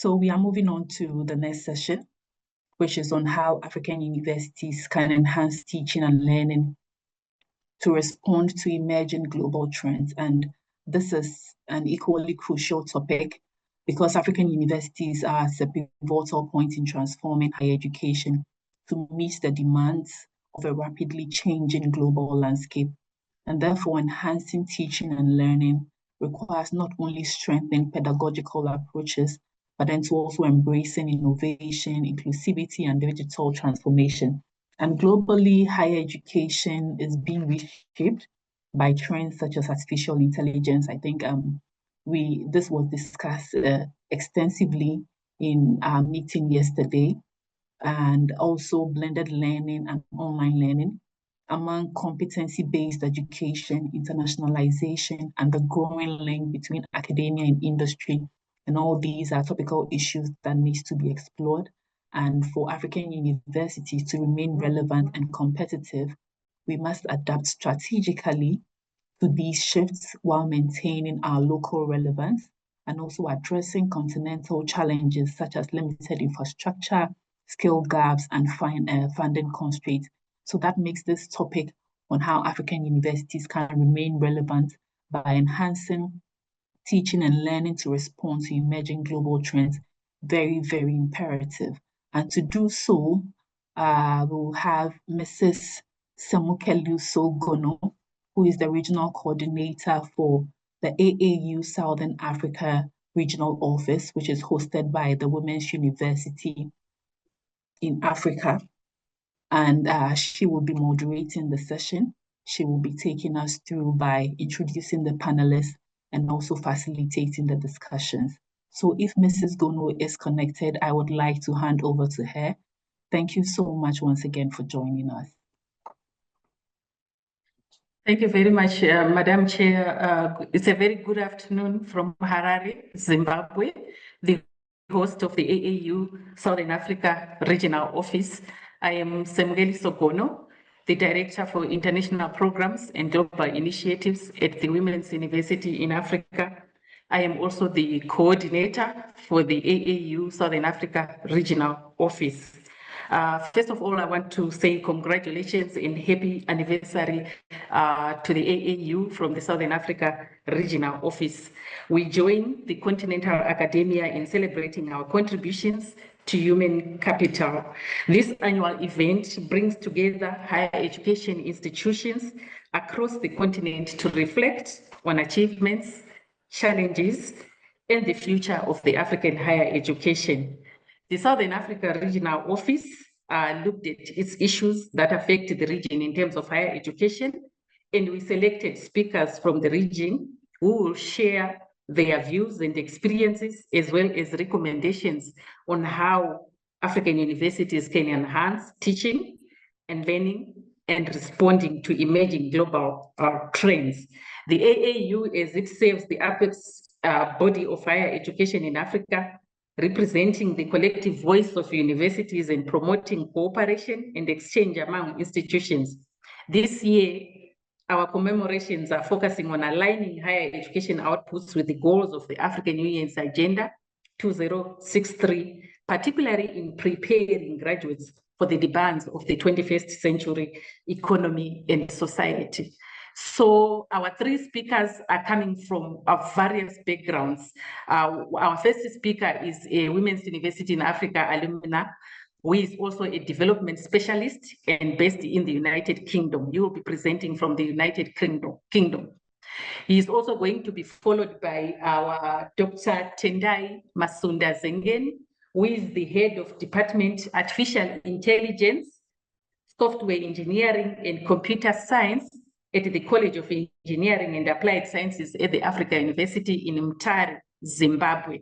So we are moving on to the next session, which is on how African universities can enhance teaching and learning to respond to emerging global trends. And this is an equally crucial topic because African universities are at a pivotal point in transforming higher education to meet the demands of a rapidly changing global landscape. And therefore, enhancing teaching and learning requires not only strengthening pedagogical approaches, but then to also embracing innovation, inclusivity, and digital transformation. And globally, higher education is being reshaped by trends such as artificial intelligence. I think this was discussed extensively in our meeting yesterday, and also blended learning and online learning, among competency-based education, internationalization, and the growing link between academia and industry. And all these are topical issues that needs to be explored. And for African universities to remain relevant and competitive, we must adapt strategically to these shifts while maintaining our local relevance and also addressing continental challenges such as limited infrastructure, skill gaps, and funding constraints. So that makes this topic on how African universities can remain relevant by enhancing teaching and learning to respond to emerging global trends very, very imperative. And to do so, we'll have Mrs. Samukelu Sogono, who is the regional coordinator for the AAU Southern Africa Regional Office, which is hosted by the Women's University in Africa. And she will be moderating the session. She will be taking us through by introducing the panelists and also facilitating the discussions. So if Mrs. Gono is connected, I would like to hand over to her. Thank you so much once again for joining us. Thank you very much, Madam Chair. It's a very good afternoon from Harare, Zimbabwe, the host of the AAU Southern Africa Regional Office. I am Semgeli Sogono, the Director for International Programs and Global Initiatives at the Women's University in Africa. I am also the coordinator for the AAU Southern Africa Regional Office. First of all, I want to say congratulations and happy anniversary to the AAU from the Southern Africa Regional Office. We join the continental academia in celebrating our contributions to human capital. This annual event brings together higher education institutions across the continent to reflect on achievements, challenges, and the future of the African higher education. The Southern Africa Regional Office looked at its issues that affect the region in terms of higher education, and we selected speakers from the region who will share their views and experiences, as well as recommendations on how African universities can enhance teaching and learning and responding to emerging global trends. The AAU, as it serves the apex body of higher education in Africa, representing the collective voice of universities and promoting cooperation and exchange among institutions. This year, our commemorations are focusing on aligning higher education outputs with the goals of the African Union's Agenda 2063, particularly in preparing graduates for the demands of the 21st century economy and society. So our three speakers are coming from various backgrounds. Our first speaker is a Women's University in Africa alumna, who is also a development specialist and based in the United Kingdom. You will be presenting from the United Kingdom. He is also going to be followed by our Dr. Tendai Masunda Zengen, who is the head of Department Artificial Intelligence, Software Engineering and Computer Science at the College of Engineering and Applied Sciences at the Africa University in Mutare, Zimbabwe.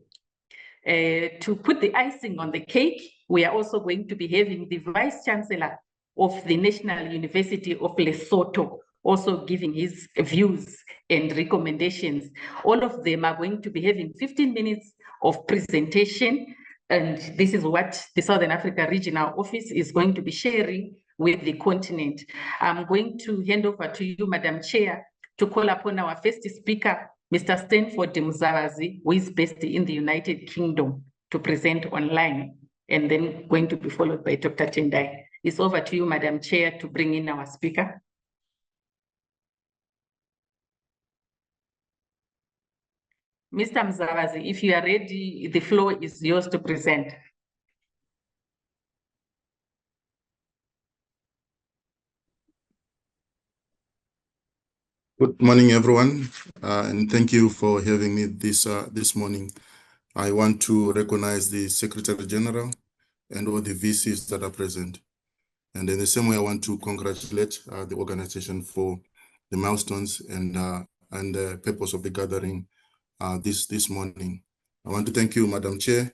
To put the icing on the cake, we are also going to be having the Vice Chancellor of the National University of Lesotho, also giving his views and recommendations. All of them are going to be having 15 minutes of presentation, and this is what the Southern Africa Regional Office is going to be sharing with the continent. I'm going to hand over to you, Madam Chair, to call upon our first speaker, Mr. Stanford Muzawazi, who is based in the United Kingdom. to present online, and then going to be followed by Dr. Tendai. It's over to you, Madam Chair, to bring in our speaker. Mr. Mzavazi, if you are ready, the floor is yours to present. Good morning, everyone, and thank you for having me this morning. I want to recognize the Secretary General and all the VCs that are present. And in the same way, I want to congratulate the organization for the milestones and the purpose of the gathering this morning. I want to thank you, Madam Chair,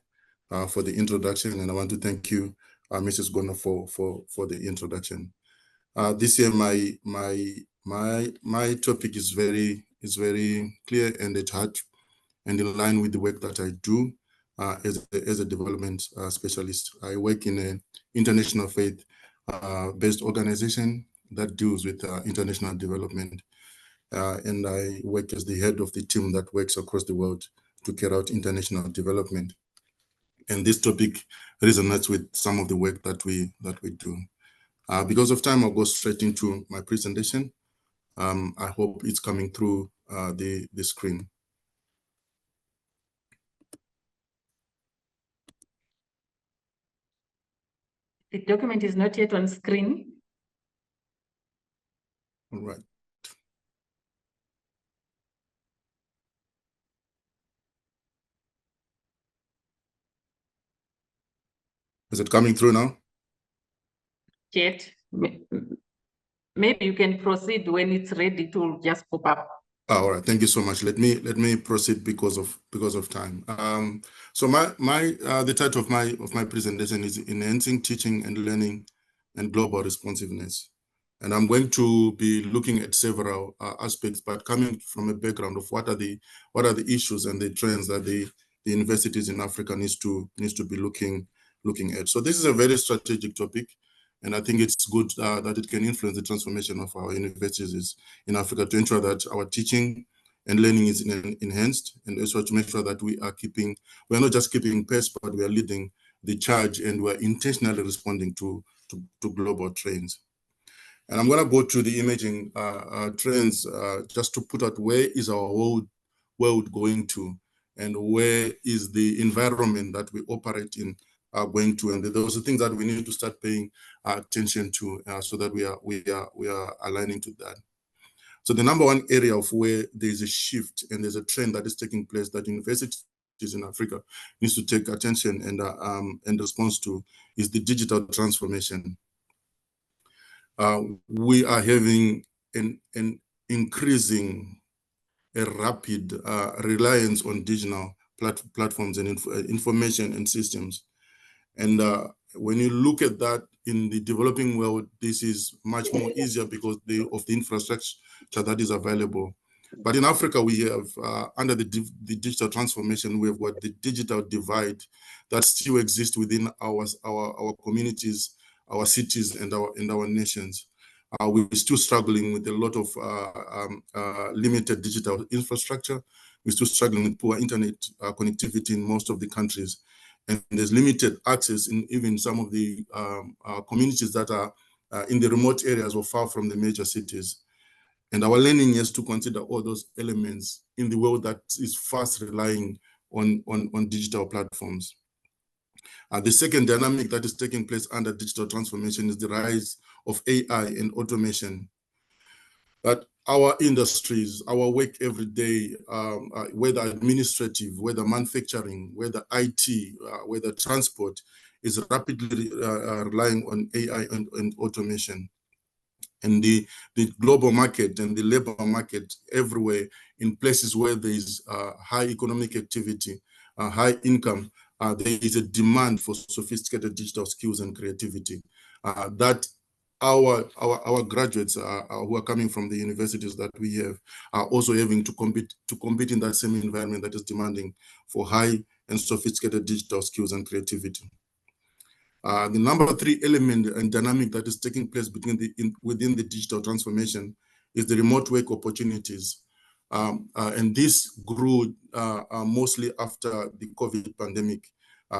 for the introduction, and I want to thank you, Mrs. Gona, for the introduction. This year, my topic is very clear and at heart, and in line with the work that I do as a development specialist. I work in an international faith-based organization that deals with international development, and I work as the head of the team that works across the world to carry out international development. And this topic resonates with some of the work that we do. Because of time, I'll go straight into my presentation. I hope it's coming through the screen. The document is not yet on screen. All right. Is it coming through now? Yet. Maybe you can proceed when it's ready to just pop up. All right, thank you so much. Let me proceed because of time. So the title of my presentation is Enhancing Teaching and Learning and Global Responsiveness, and I'm going to be looking at several aspects, but coming from a background of what are the issues and the trends that the universities in Africa needs to be looking at. So this is a very strategic topic, and I think it's good that it can influence the transformation of our universities in Africa to ensure that our teaching and learning is enhanced, and also to make sure that we are not just keeping pace, but we are leading the charge, and we're intentionally responding to global trends. And I'm going to go to the emerging trends just to put out where is our world going to, and where is the environment that we operate in going to, and those are things that we need to start paying attention to so that we are aligning to that. So the number one area of where there's a shift and there's a trend that is taking place that universities in Africa needs to take attention and response to is the digital transformation. We are having an increasing, a rapid reliance on digital platforms and information and systems. And when you look at that in the developing world, this is much more easier because of the infrastructure that is available. But in Africa, we have, under the digital transformation, we have got the digital divide that still exists within our communities, our cities, and our nations. We're still struggling with a lot of limited digital infrastructure. We're still struggling with poor internet connectivity in most of the countries. And there's limited access in even some of the communities that are in the remote areas or far from the major cities. And our learning has to consider all those elements in the world that is fast relying on digital platforms. The second dynamic that is taking place under digital transformation is the rise of AI and automation. That our industries, our work every day, whether administrative, whether manufacturing, whether IT, whether transport, is rapidly relying on AI and automation. And the global market and the labor market everywhere, in places where there is high economic activity, high income, there is a demand for sophisticated digital skills and creativity that our graduates who are coming from the universities that we have are also having to compete in that same environment that is demanding for high and sophisticated digital skills and creativity. The number three element and dynamic that is taking place within the digital transformation is the remote work opportunities. And this grew mostly after the COVID pandemic.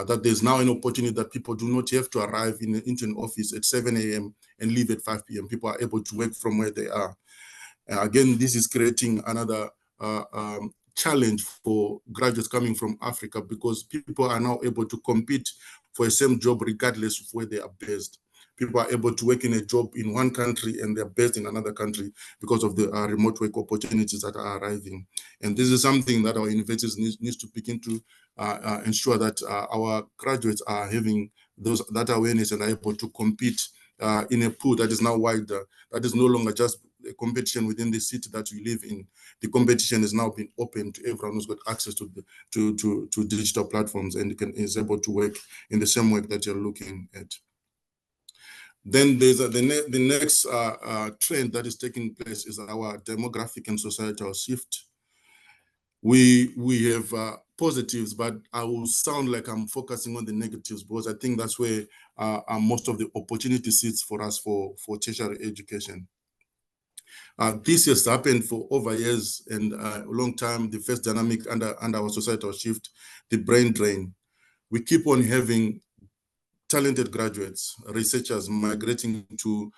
that there's now an opportunity that people do not have to arrive into an office at 7 a.m. and leave at 5 p.m. People are able to work from where they are. Again, this is creating another challenge for graduates coming from Africa, because people are now able to compete for the same job regardless of where they are based. People are able to work in a job in one country and they're based in another country because of the remote work opportunities that are arriving. And this is something that our universities needs to begin to ensure that our graduates are having that awareness and are able to compete in a pool that is now wider, that is no longer just a competition within the city that we live in. The competition has now been open to everyone who's got access to digital platforms and is able to work in the same work that you're looking at. Then there's the next trend that is taking place is our demographic and societal shift. We have positives, but I will sound like I'm focusing on the negatives because I think that's where most of the opportunity sits for us for tertiary education. This has happened for over years and a long time. The first dynamic under our societal shift, the brain drain. We keep on having talented graduates, researchers migrating to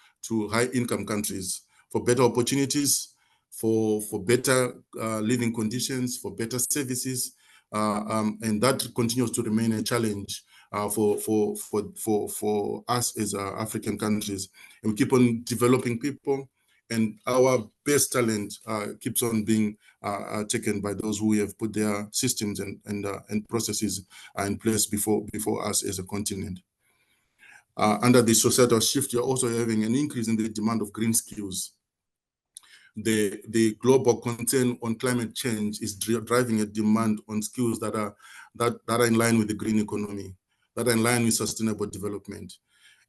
high-income countries for better opportunities, for better living conditions, for better services, and that continues to remain a challenge for us as African countries. And we keep on developing people, and our best talent keeps on being taken by those who have put their systems and processes in place before us as a continent. Under the societal shift, you're also having an increase in the demand of green skills. The global concern on climate change is driving a demand on skills that are in line with the green economy, that are in line with sustainable development.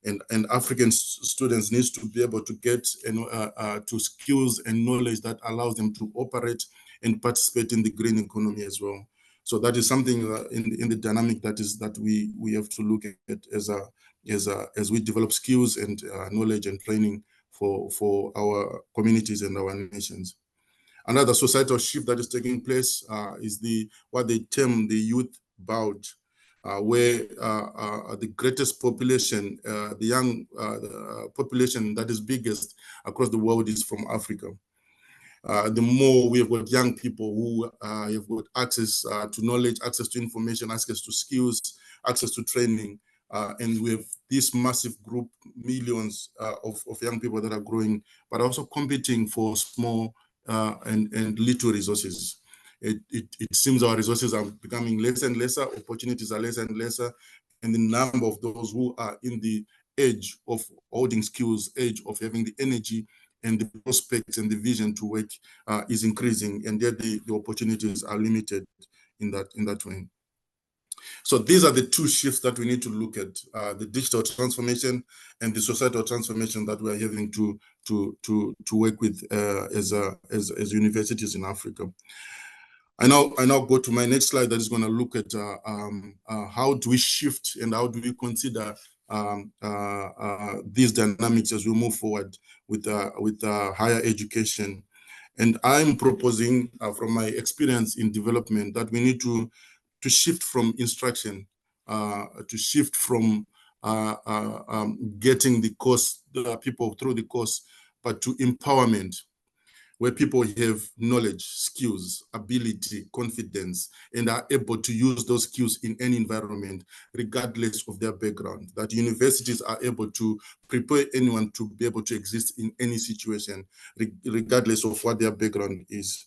And African students need to be able to get to skills and knowledge that allows them to operate and participate in the green economy as well. So that is something in the dynamic that we have to look at as we develop skills and knowledge and training for our communities and our nations. Another societal shift that is taking place is what they term the youth bulge, where the greatest population, the young population that is biggest across the world is from Africa. The more we have got young people who have got access to knowledge, access to information, access to skills, access to training, and we have this massive group, millions of young people that are growing, but also competing for small and little resources. It seems our resources are becoming less and lesser, opportunities are less and lesser, and the number of those who are in the edge of holding skills, edge of having the energy and the prospects and the vision to work is increasing, and yet the opportunities are limited in that way. So these are the two shifts that we need to look at: the digital transformation and the societal transformation that we are having to work with as universities in Africa. I now go to my next slide that is going to look at how do we shift and how do we consider these dynamics as we move forward with higher education. And I'm proposing from my experience in development that we need to shift from instruction, to shift from getting the people through the course, but to empowerment, where people have knowledge, skills, ability, confidence, and are able to use those skills in any environment, regardless of their background. That universities are able to prepare anyone to be able to exist in any situation, regardless of what their background is.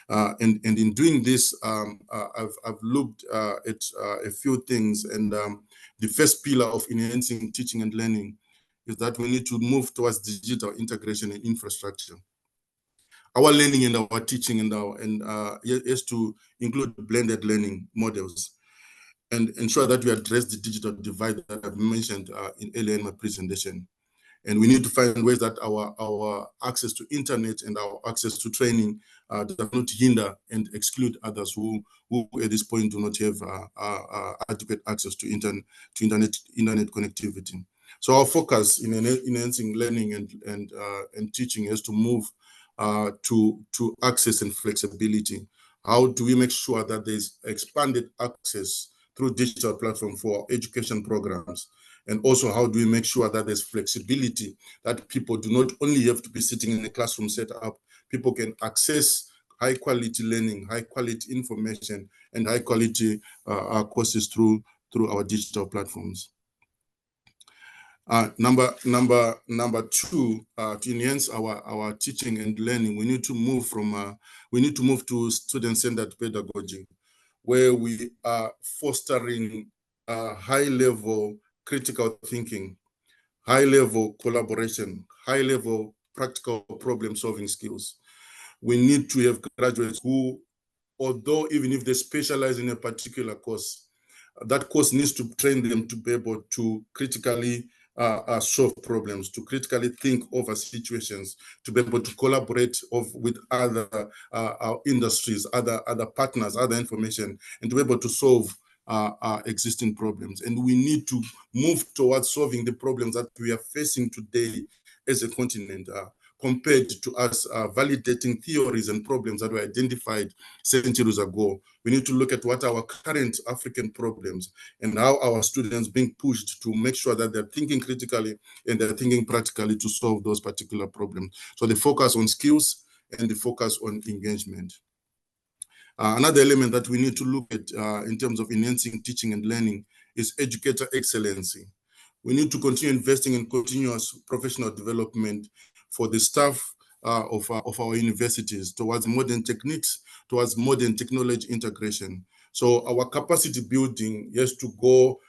And in doing this, I've looked at a few things, and the first pillar of enhancing teaching and learning is that we need to move towards digital integration and infrastructure. Our learning and our teaching is to include blended learning models and ensure that we address the digital divide that I've mentioned earlier in my presentation. And we need to find ways that our access to internet and our access to training does not hinder and exclude others who at this point do not have adequate access to internet connectivity. So our focus in enhancing learning and teaching is to move to access and flexibility. How do we make sure that there's expanded access through digital platform for education programs? And also, how do we make sure that there's flexibility, that people do not only have to be sitting in a classroom setup, people can access high quality learning, high quality information, and high quality courses through our digital platforms. Number two, to enhance our teaching and learning, we need to move to student-centered pedagogy, where we are fostering high-level critical thinking, high-level collaboration, high-level practical problem-solving skills. We need to have graduates who, although even if they specialize in a particular course, that course needs to train them to be able to critically solve problems, to critically think over situations, to be able to collaborate with other industries, other partners, other information, and to be able to solve existing problems. And we need to move towards solving the problems that we are facing today as a continent, compared to us validating theories and problems that were identified centuries ago. We need to look at what our current African problems and how our students being pushed to make sure that they're thinking critically and they're thinking practically to solve those particular problems. So the focus on skills and the focus on engagement. Another element that we need to look at in terms of enhancing teaching and learning is educator excellency. We need to continue investing in continuous professional development for the staff of our universities towards modern techniques, towards modern technology integration. So our capacity building has to go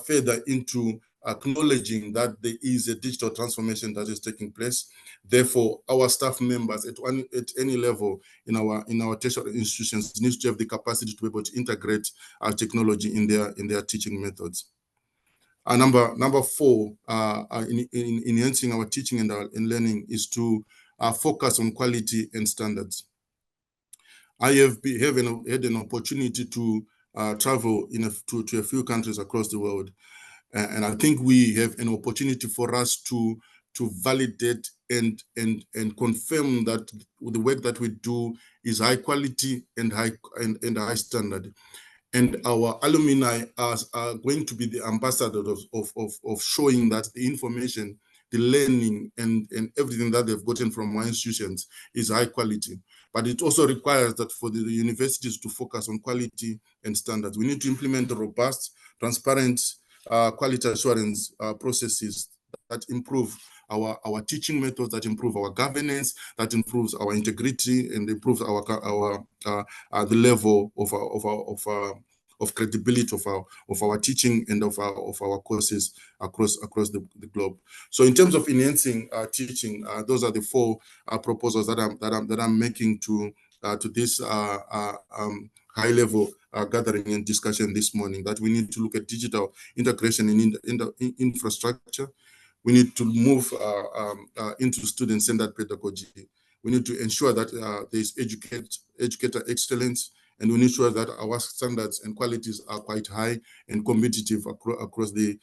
further into acknowledging that there is a digital transformation that is taking place. Therefore, our staff members at any level in our tertiary institutions needs to have the capacity to be able to integrate our technology in their teaching methods. Number four, in enhancing our teaching and learning is to focus on quality and standards. I have had an opportunity to travel to a few countries across the world, and I think we have an opportunity for us to validate and confirm that the work that we do is high quality and high standard. And our alumni are going to be the ambassadors of showing that the information, the learning, and everything that they've gotten from our institutions is high quality. But it also requires that for the universities to focus on quality and standards. We need to implement robust, transparent quality assurance processes that improve our teaching methods, that improve our governance, that improves our integrity, and improves the level of credibility of our teaching and of our courses across the globe. So in terms of enhancing teaching, those are the four proposals that I'm making to this high level gathering and discussion this morning, that we need to look at digital integration in infrastructure. We need to move into student-centered pedagogy. We need to ensure that there's educator excellence, and we need to ensure that our standards and qualities are quite high and competitive across the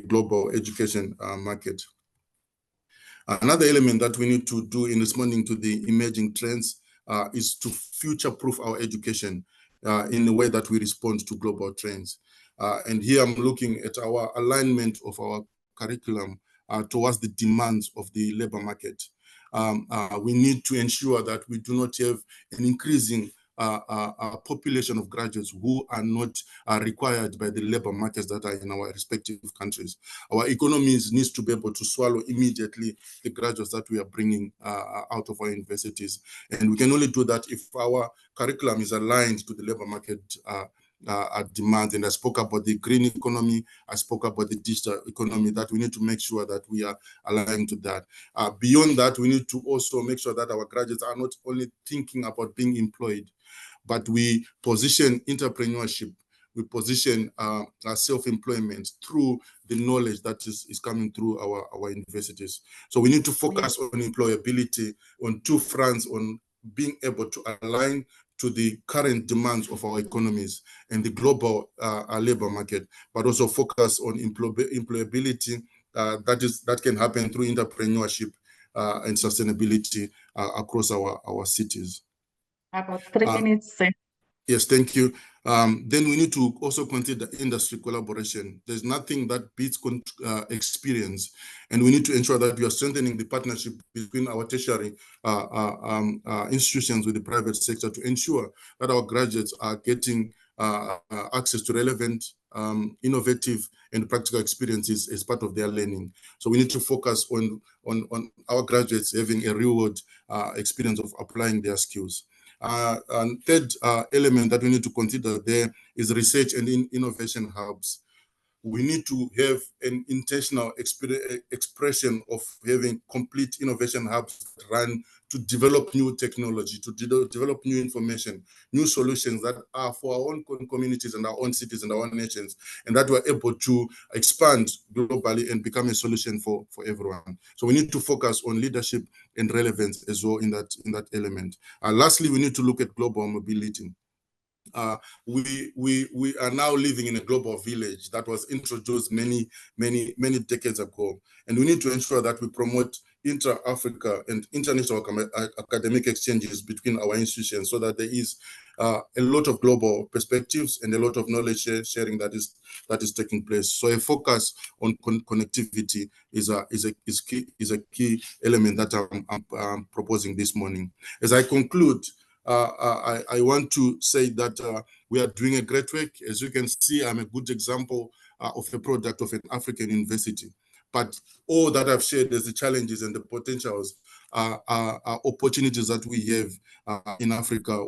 global education market. Another element that we need to do in responding to the emerging trends is to future-proof our education in the way that we respond to global trends. And here I'm looking at our alignment of our curriculum towards the demands of the labor market. We need to ensure that we do not have an increasing population of graduates who are not required by the labor markets that are in our respective countries. Our economies needs to be able to swallow immediately the graduates that we are bringing out of our universities. And we can only do that if our curriculum is aligned to the labor market demand. And I spoke about the green economy, I spoke about the digital economy, that we need to make sure that we are aligned to that. Beyond that, we need to also make sure that our graduates are not only thinking about being employed, but we position entrepreneurship, we position self-employment through the knowledge that is coming through our universities. So we need to focus on employability on two fronts, on being able to align to the current demands of our economies and the global labor market, but also focus on employability that can happen through entrepreneurship and sustainability across our cities. About 3 minutes. Yes, thank you. Then we need to also consider industry collaboration. There's nothing that beats experience, and we need to ensure that we are strengthening the partnership between our tertiary institutions with the private sector to ensure that our graduates are getting access to relevant, innovative, and practical experiences as part of their learning. So we need to focus on our graduates having a real-world experience of applying their skills. And third element that we need to consider there is research and innovation hubs. We need to have an intentional expression of having complete innovation hubs that run to develop new technology, to develop new information, new solutions that are for our own communities and our own cities and our own nations, and that we're able to expand globally and become a solution for everyone. So we need to focus on leadership and relevance as well in that element. Lastly, we need to look at global mobility. We are now living in a global village that was introduced many decades ago, and we need to ensure that we promote intra-Africa and international academic exchanges between our institutions, so that there is a lot of global perspectives and a lot of knowledge sharing that is taking place. So a focus on connectivity is a key element that I'm proposing this morning. As I conclude, I want to say that we are doing a great work. As you can see, I'm a good example of a product of an African university. But all that I've shared as the challenges and the potentials are opportunities that we have in Africa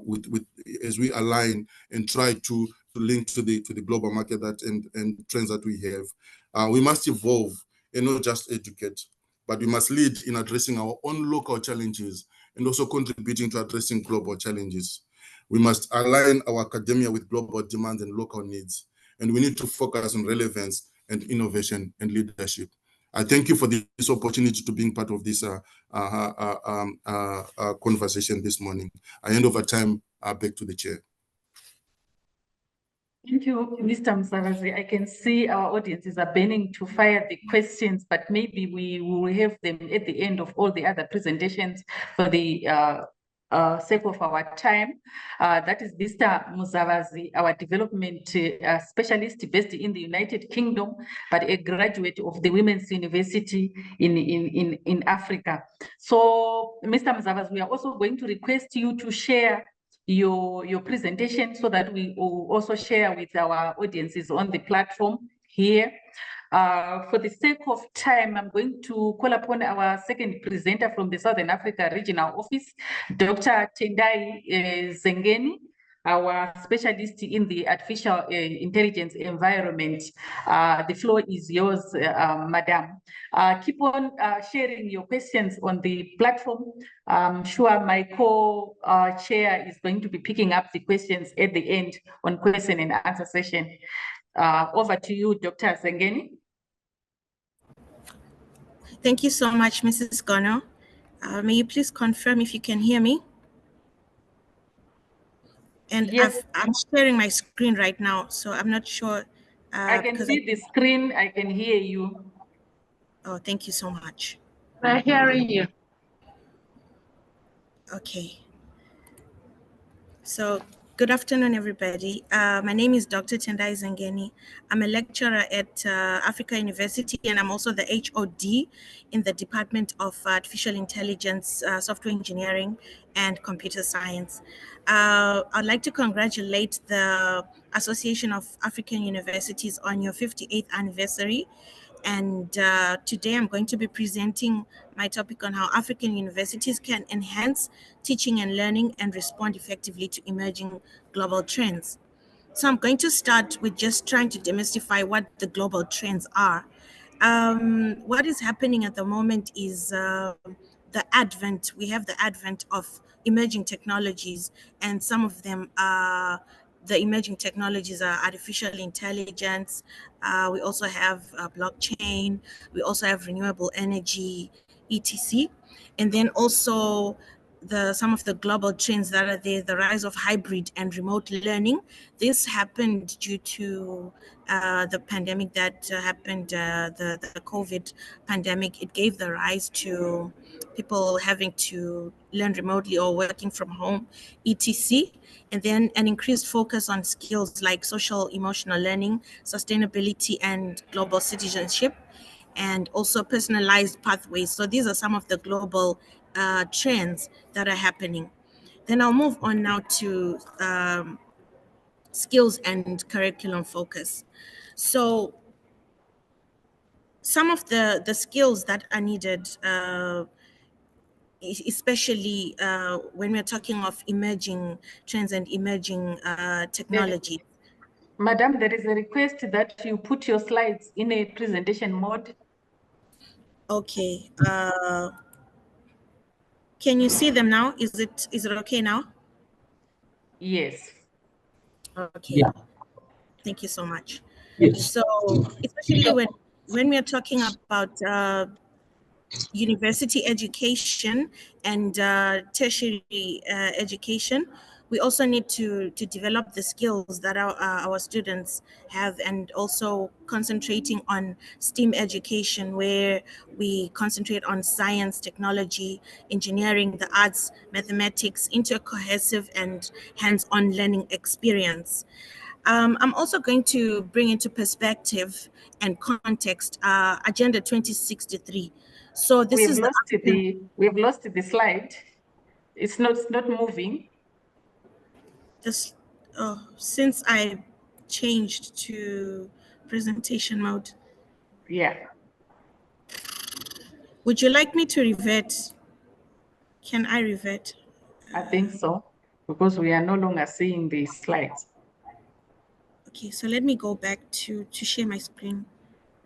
as we align and try to link to the global market and trends that we have. We must evolve and not just educate, but we must lead in addressing our own local challenges and also contributing to addressing global challenges. We must align our academia with global demands and local needs, and we need to focus on relevance and innovation and leadership. I thank you for this opportunity to being part of this conversation this morning. I hand over time back to the chair. Thank you, Mr. Mzavazi. I can see our audiences are burning to fire the questions, but maybe we will have them at the end of all the other presentations for the sake of our time. That is Mr. Mzavazi, our development specialist based in the United Kingdom, but a graduate of the Women's University in Africa. So, Mr. Mzavazi, we are also going to request you to share your presentation so that we will also share with our audiences on the platform here. For the sake of time, I'm going to call upon our second presenter from the Southern Africa Regional Office, Dr. Tendai Zengeni, our specialist in the artificial intelligence environment. The floor is yours, Madam. Keep on sharing your questions on the platform. I'm sure my co-chair is going to be picking up the questions at the end on question and answer session. Over to you, Dr. Zengeni. Thank you so much, Mrs. Gono. May you please confirm if you can hear me? And yes. I'm sharing my screen right now, so I'm not sure. I can see the screen. I can hear you. Oh, thank you so much. I'm hearing you. Okay. So good afternoon, everybody. My name is Dr. Tendai Zengeni. I'm a lecturer at Africa University, and I'm also the HOD in the Department of Artificial Intelligence, Software Engineering, and Computer Science. I'd like to congratulate the Association of African Universities on your 58th anniversary. And today I'm going to be presenting my topic on how African universities can enhance teaching and learning and respond effectively to emerging global trends. So I'm going to start with just trying to demystify what the global trends are. What is happening at the moment is we have the advent of emerging technologies, and some of them are the emerging technologies are artificial intelligence. We also have blockchain. We also have renewable energy, etc. And then also some of the global trends that are there, the rise of hybrid and remote learning. This happened due to the pandemic that happened, the COVID pandemic. It gave the rise to people having to learn remotely or working from home, etc. And then an increased focus on skills like social emotional learning, sustainability, and global citizenship, and also personalized pathways. So these are some of the global trends that are happening. Then I'll move on now to skills and curriculum focus. So some of the skills that are needed, especially when we're talking of emerging trends and emerging technology. Madam, there is a request that you put your slides in a presentation mode. Okay. Can you see them now? Is it okay now? Yes. Okay. Yeah. Thank you so much. Yes. So especially when we are talking about university education and tertiary education, we also need to develop the skills that our students have, and also concentrating on STEAM education, where we concentrate on science, technology, engineering, the arts, mathematics, into a cohesive and hands-on learning experience. I'm also going to bring into perspective and context Agenda 2063. So this is we've lost the slide. It's not moving. this. Since I changed to presentation mode. Yeah. Would you like me to revert? Can I revert? I think so, because we are no longer seeing the slides. Okay, so let me go back to share my screen.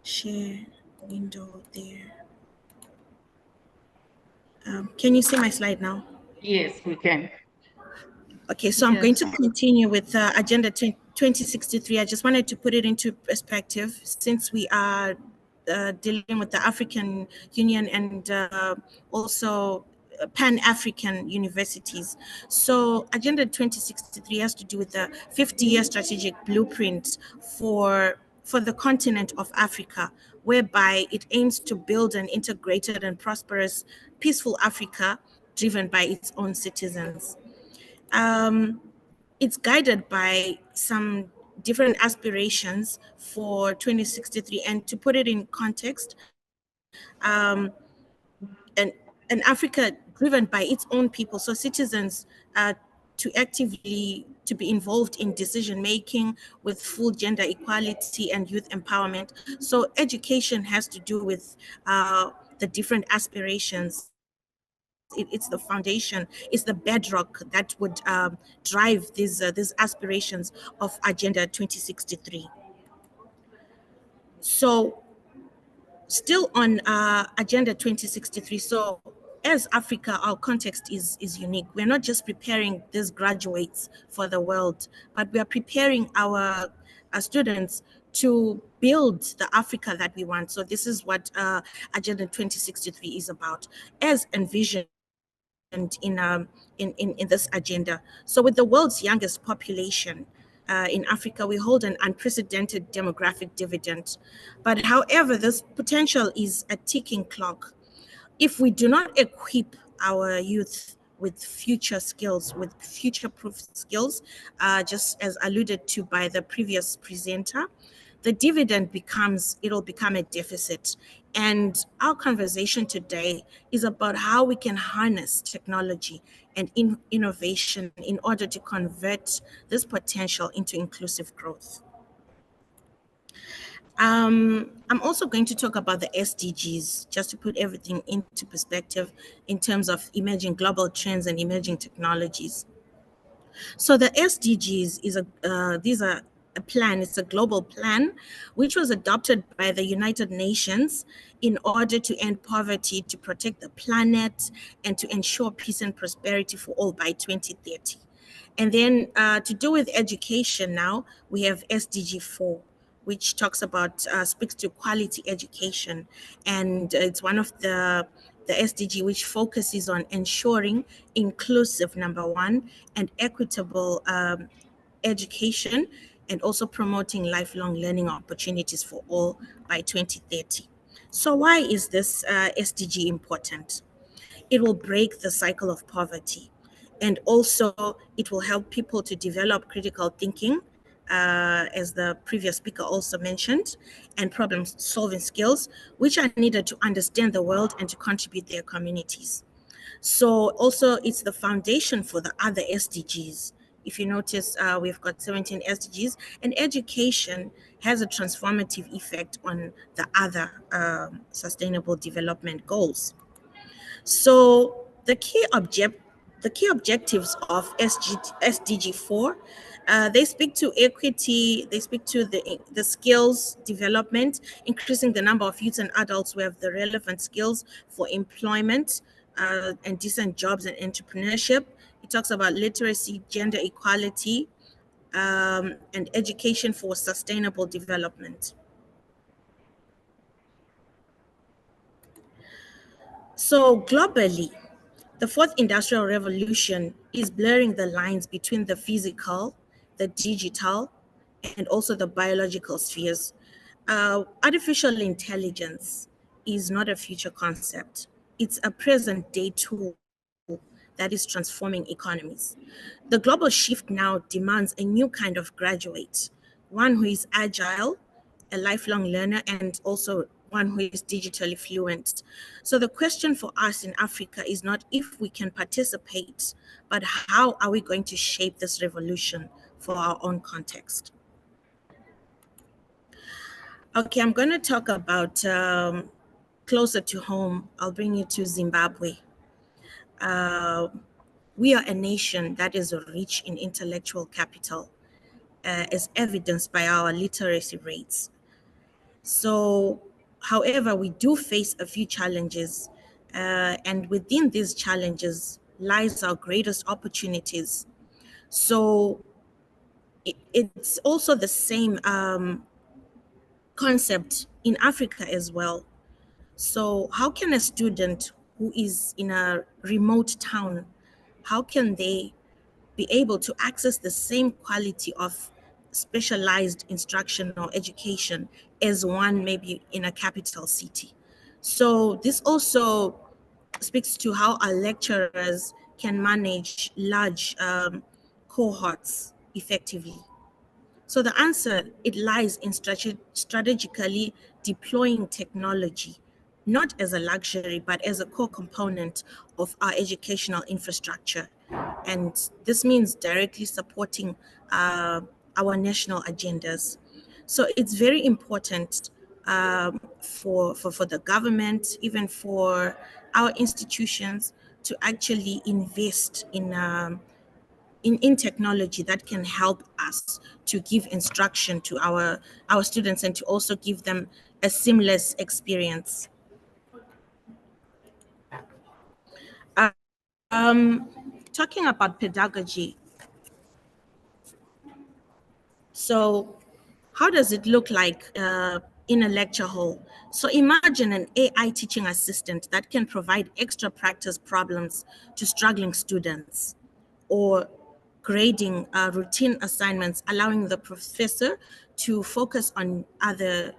Share window there. Can you see my slide now? Yes, we can. Okay, so I'm going to continue with Agenda 2063. I just wanted to put it into perspective, since we are dealing with the African Union and also Pan-African universities. So Agenda 2063 has to do with the 50-year strategic blueprint for the continent of Africa, whereby it aims to build an integrated and prosperous, peaceful Africa driven by its own citizens. It's guided by some different aspirations for 2063. And to put it in context, an Africa driven by its own people, so citizens to actively to be involved in decision making with full gender equality and youth empowerment. So education has to do with the different aspirations. It's the foundation, it's the bedrock that would drive these aspirations of Agenda 2063. So still on Agenda 2063. So as Africa, our context is unique. We're not just preparing these graduates for the world, but we are preparing our students to build the Africa that we want. So this is what Agenda 2063 is about, as envisioned in this agenda. So with the world's youngest population in Africa, we hold an unprecedented demographic dividend. But however, this potential is a ticking clock. If we do not equip our youth with future skills, with future-proof skills, just as alluded to by the previous presenter, the dividend it'll become a deficit. And our conversation today is about how we can harness technology and innovation in order to convert this potential into inclusive growth. I'm also going to talk about the SDGs, just to put everything into perspective in terms of emerging global trends and emerging technologies. So the SDGs these are a plan, it's a global plan, which was adopted by the United Nations in order to end poverty, to protect the planet, and to ensure peace and prosperity for all by 2030. And then to do with education now, we have SDG 4, which talks about, speaks to quality education. And it's one of the the SDG, which focuses on ensuring inclusive, number one, and equitable education, and also promoting lifelong learning opportunities for all by 2030. So why is this SDG important? It will break the cycle of poverty, and also it will help people to develop critical thinking, as the previous speaker also mentioned, and problem solving skills, which are needed to understand the world and to contribute their communities. So also it's the foundation for the other SDGs. If you notice, we've got 17 SDGs, and education has a transformative effect on the other sustainable development goals. So the key objectives of SDG 4, they speak to equity, they speak to the skills development, increasing the number of youths and adults who have the relevant skills for employment and decent jobs and entrepreneurship. It talks about literacy, gender equality, and education for sustainable development. So globally, the fourth industrial revolution is blurring the lines between the physical, the digital, and also the biological spheres. Artificial intelligence is not a future concept. It's a present day tool that is transforming economies. The global shift now demands a new kind of graduate, one who is agile, a lifelong learner, and also one who is digitally fluent. So the question for us in Africa is not if we can participate, but how are we going to shape this revolution for our own context? Okay, I'm going to talk about closer to home. I'll bring you to Zimbabwe. We are a nation that is rich in intellectual capital, as evidenced by our literacy rates. So, however, we do face a few challenges, and within these challenges lies our greatest opportunities. So, it's also the same concept in Africa as well. So, how can a student who is in a remote town, how can they be able to access the same quality of specialized instruction or education as one maybe in a capital city? So this also speaks to how our lecturers can manage large cohorts effectively. So the answer, it lies in strategically deploying technology, not as a luxury, but as a core component of our educational infrastructure. And this means directly supporting our national agendas. So it's very important for the government, even for our institutions, to actually invest in technology that can help us to give instruction to our students and to also give them a seamless experience. Talking about pedagogy, so how does it look like in a lecture hall? So imagine an AI teaching assistant that can provide extra practice problems to struggling students, or grading routine assignments, allowing the professor to focus on other,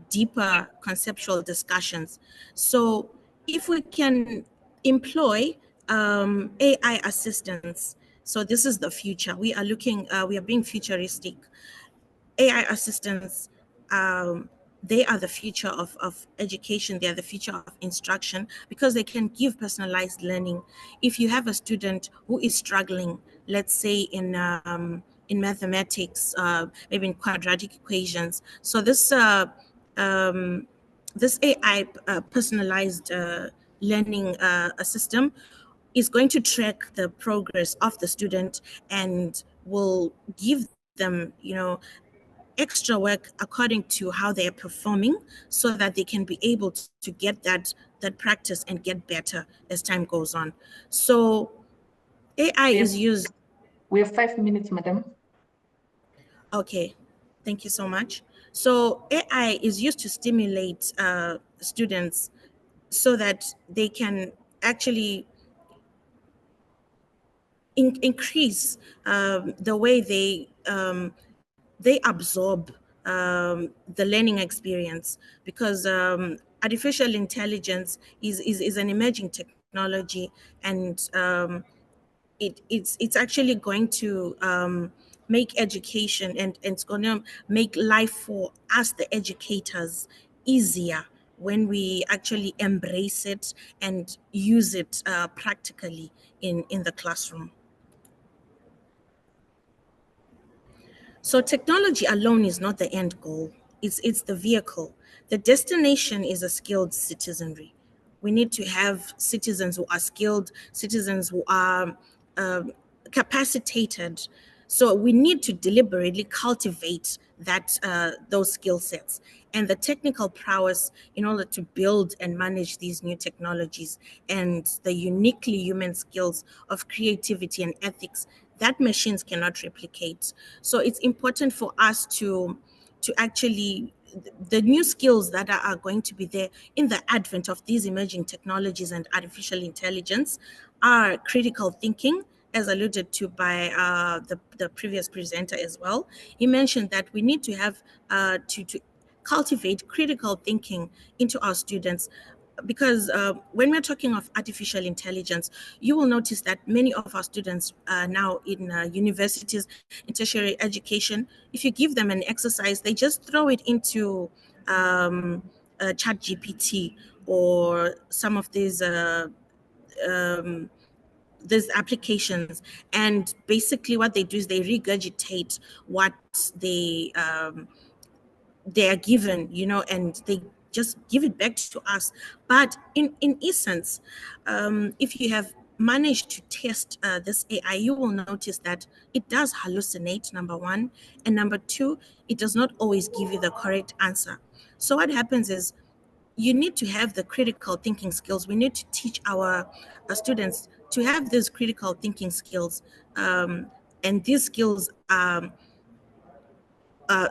deeper conceptual discussions. So if we can employ AI assistants, so this is the future. We are being futuristic. AI assistants, they are the future of education. They are the future of instruction because they can give personalized learning. If you have a student who is struggling, let's say in mathematics, maybe in quadratic equations, so this AI personalized learning system is going to track the progress of the student and will give them, extra work according to how they are performing, so that they can be able to get that practice and get better as time goes on. So AI is used. We have 5 minutes, madam. Okay, thank you so much. So AI is used to stimulate students so that they can actually increase the way they absorb the learning experience, because artificial intelligence is an emerging technology, and it's actually going to make education, and it's going to make life for us, the educators, easier when we actually embrace it and use it practically in the classroom. So technology alone is not the end goal. It's the vehicle. The destination is a skilled citizenry. We need to have citizens who are skilled, citizens who are capacitated. So we need to deliberately cultivate those skill sets and the technical prowess in order to build and manage these new technologies, and the uniquely human skills of creativity and ethics that machines cannot replicate. So it's important for us to actually, the new skills that are going to be there in the advent of these emerging technologies and artificial intelligence are critical thinking, as alluded to by the previous presenter as well. He mentioned that we need to have to cultivate critical thinking into our students, because when we're talking of artificial intelligence, you will notice that many of our students now in universities, in tertiary education, if you give them an exercise, they just throw it into Chat GPT or some of these applications, and basically what they do is they regurgitate what they are given, and they just give it back to us. But in essence, if you have managed to test this AI, you will notice that it does hallucinate, number one, and number two, it does not always give you the correct answer. So what happens is, you need to have the critical thinking skills. We need to teach our students to have these critical thinking skills, and these skills are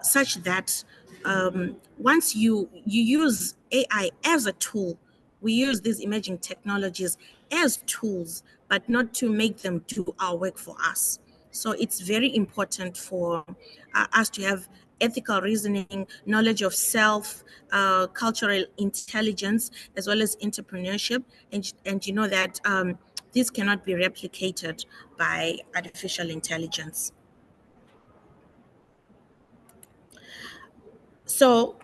such that once you use AI as a tool, we use these emerging technologies as tools, but not to make them do our work for us. So it's very important for us to have ethical reasoning, knowledge of self, cultural intelligence, as well as entrepreneurship. And you know that this cannot be replicated by artificial intelligence. So,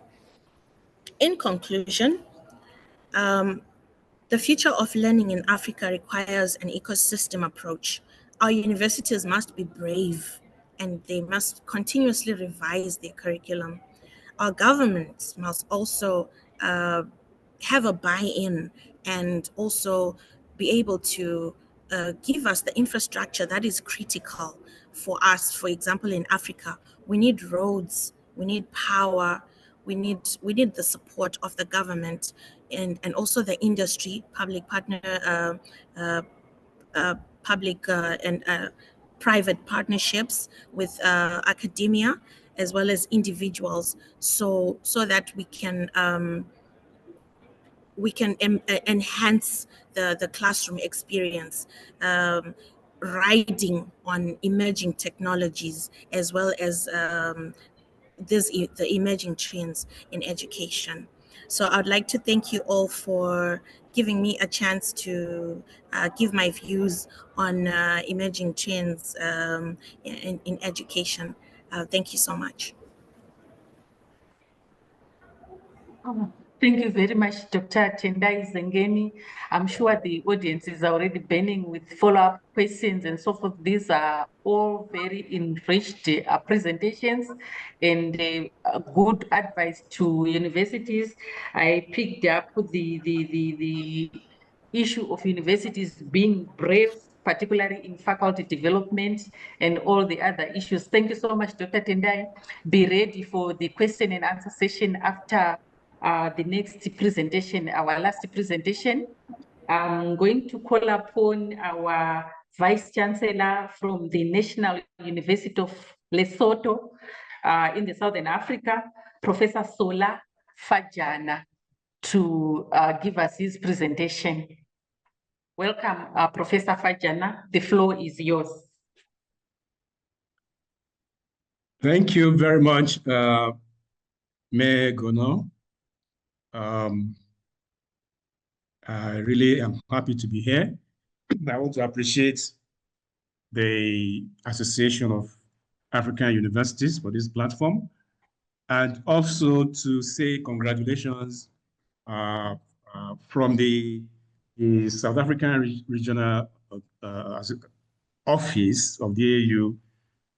in conclusion, the future of learning in Africa requires an ecosystem approach. Our universities must be brave, and they must continuously revise their curriculum. Our governments must also have a buy-in, and also be able to give us the infrastructure that is critical for us. For example, in Africa, we need roads, we need power, we need the support of the government, and also the industry, public partner, public and private partnerships with academia, as well as individuals, so that we can enhance the classroom experience, riding on emerging technologies, as well as the emerging trends in education. So I'd like to thank you all for giving me a chance to give my views on emerging trends in education. Thank you so much. Thank you very much, Dr. Tendai Zengeni. I'm sure the audience is already burning with follow-up questions and so forth. These are all very enriched presentations and good advice to universities. I picked up the issue of universities being brave, particularly in faculty development and all the other issues. Thank you so much, Dr. Tendai. Be ready for the question and answer session after the next presentation, our last presentation. I'm going to call upon our Vice Chancellor from the National University of Lesotho in the Southern Africa, Professor Sola Fajana, to give us his presentation. Welcome, Professor Fajana. The floor is yours. Thank you very much, Mayor Gono. I really am happy to be here. I want to appreciate the Association of African Universities for this platform, and also to say congratulations from the South African Regional Office of the AAU.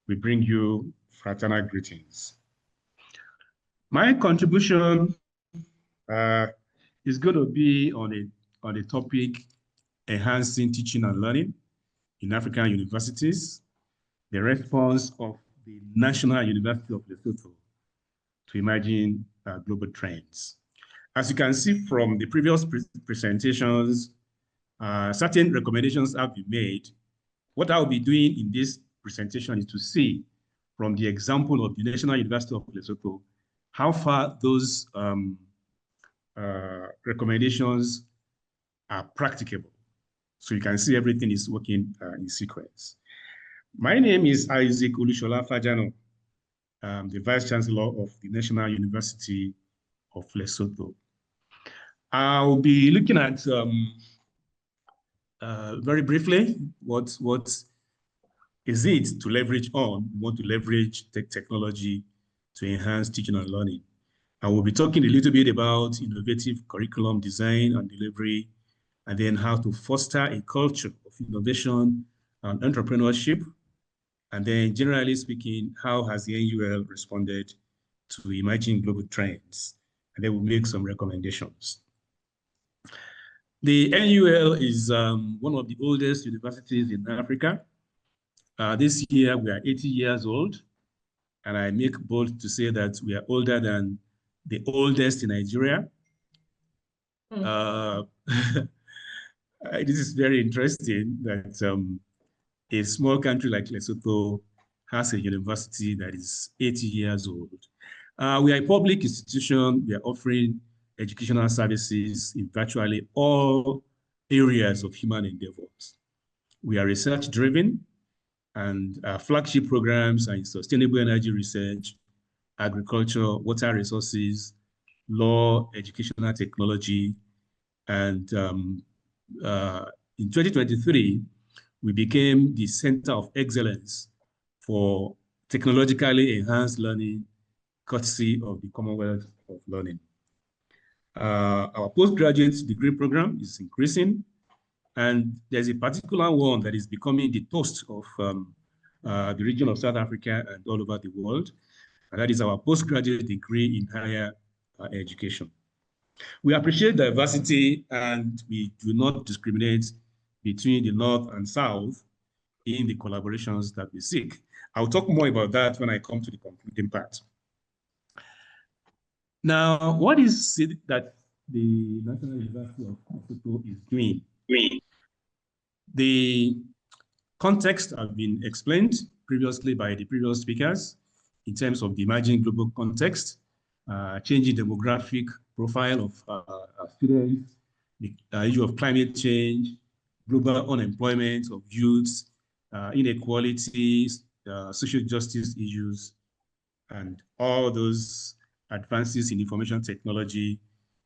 We bring you fraternal greetings. My contribution is going to be on the topic enhancing teaching and learning in African universities, the response of the National University of Lesotho to emerging global trends. As you can see from the previous presentations, certain recommendations have been made. What I'll be doing in this presentation is to see from the example of the National University of Lesotho how far those recommendations are practicable. So you can see everything is working in sequence. My name is Isaac Olushola Fajano. I'm the Vice Chancellor of the National University of Lesotho. I'll be looking at very briefly what is it to leverage on. We want to leverage technology to enhance teaching and learning. I will be talking a little bit about innovative curriculum design and delivery, and then how to foster a culture of innovation and entrepreneurship. And then generally speaking, how has the NUL responded to emerging global trends? And then we'll make some recommendations. The NUL is one of the oldest universities in Africa. This year, we are 80 years old. And I make bold to say that we are older than the oldest in Nigeria. This is very interesting that a small country like Lesotho has a university that is 80 years old. We are a public institution. We are offering educational services in virtually all areas of human endeavors. We are research-driven, and our flagship programs are in sustainable energy research, agriculture, water resources, law, educational technology, and in 2023, we became the Center of Excellence for Technologically Enhanced Learning, courtesy of the Commonwealth of Learning. Our postgraduate degree program is increasing, and there's a particular one that is becoming the toast of the region of South Africa and all over the world, and that is our postgraduate degree in higher education. We appreciate diversity, and we do not discriminate between the North and South in the collaborations that we seek. I'll talk more about that when I come to the concluding part. Now, what is it that the National University of Lesotho is doing? The context has been explained previously by the previous speakers in terms of the emerging global context, changing demographic profile of our students, the issue of climate change, global unemployment of youths, inequalities, social justice issues, and all those advances in information technology,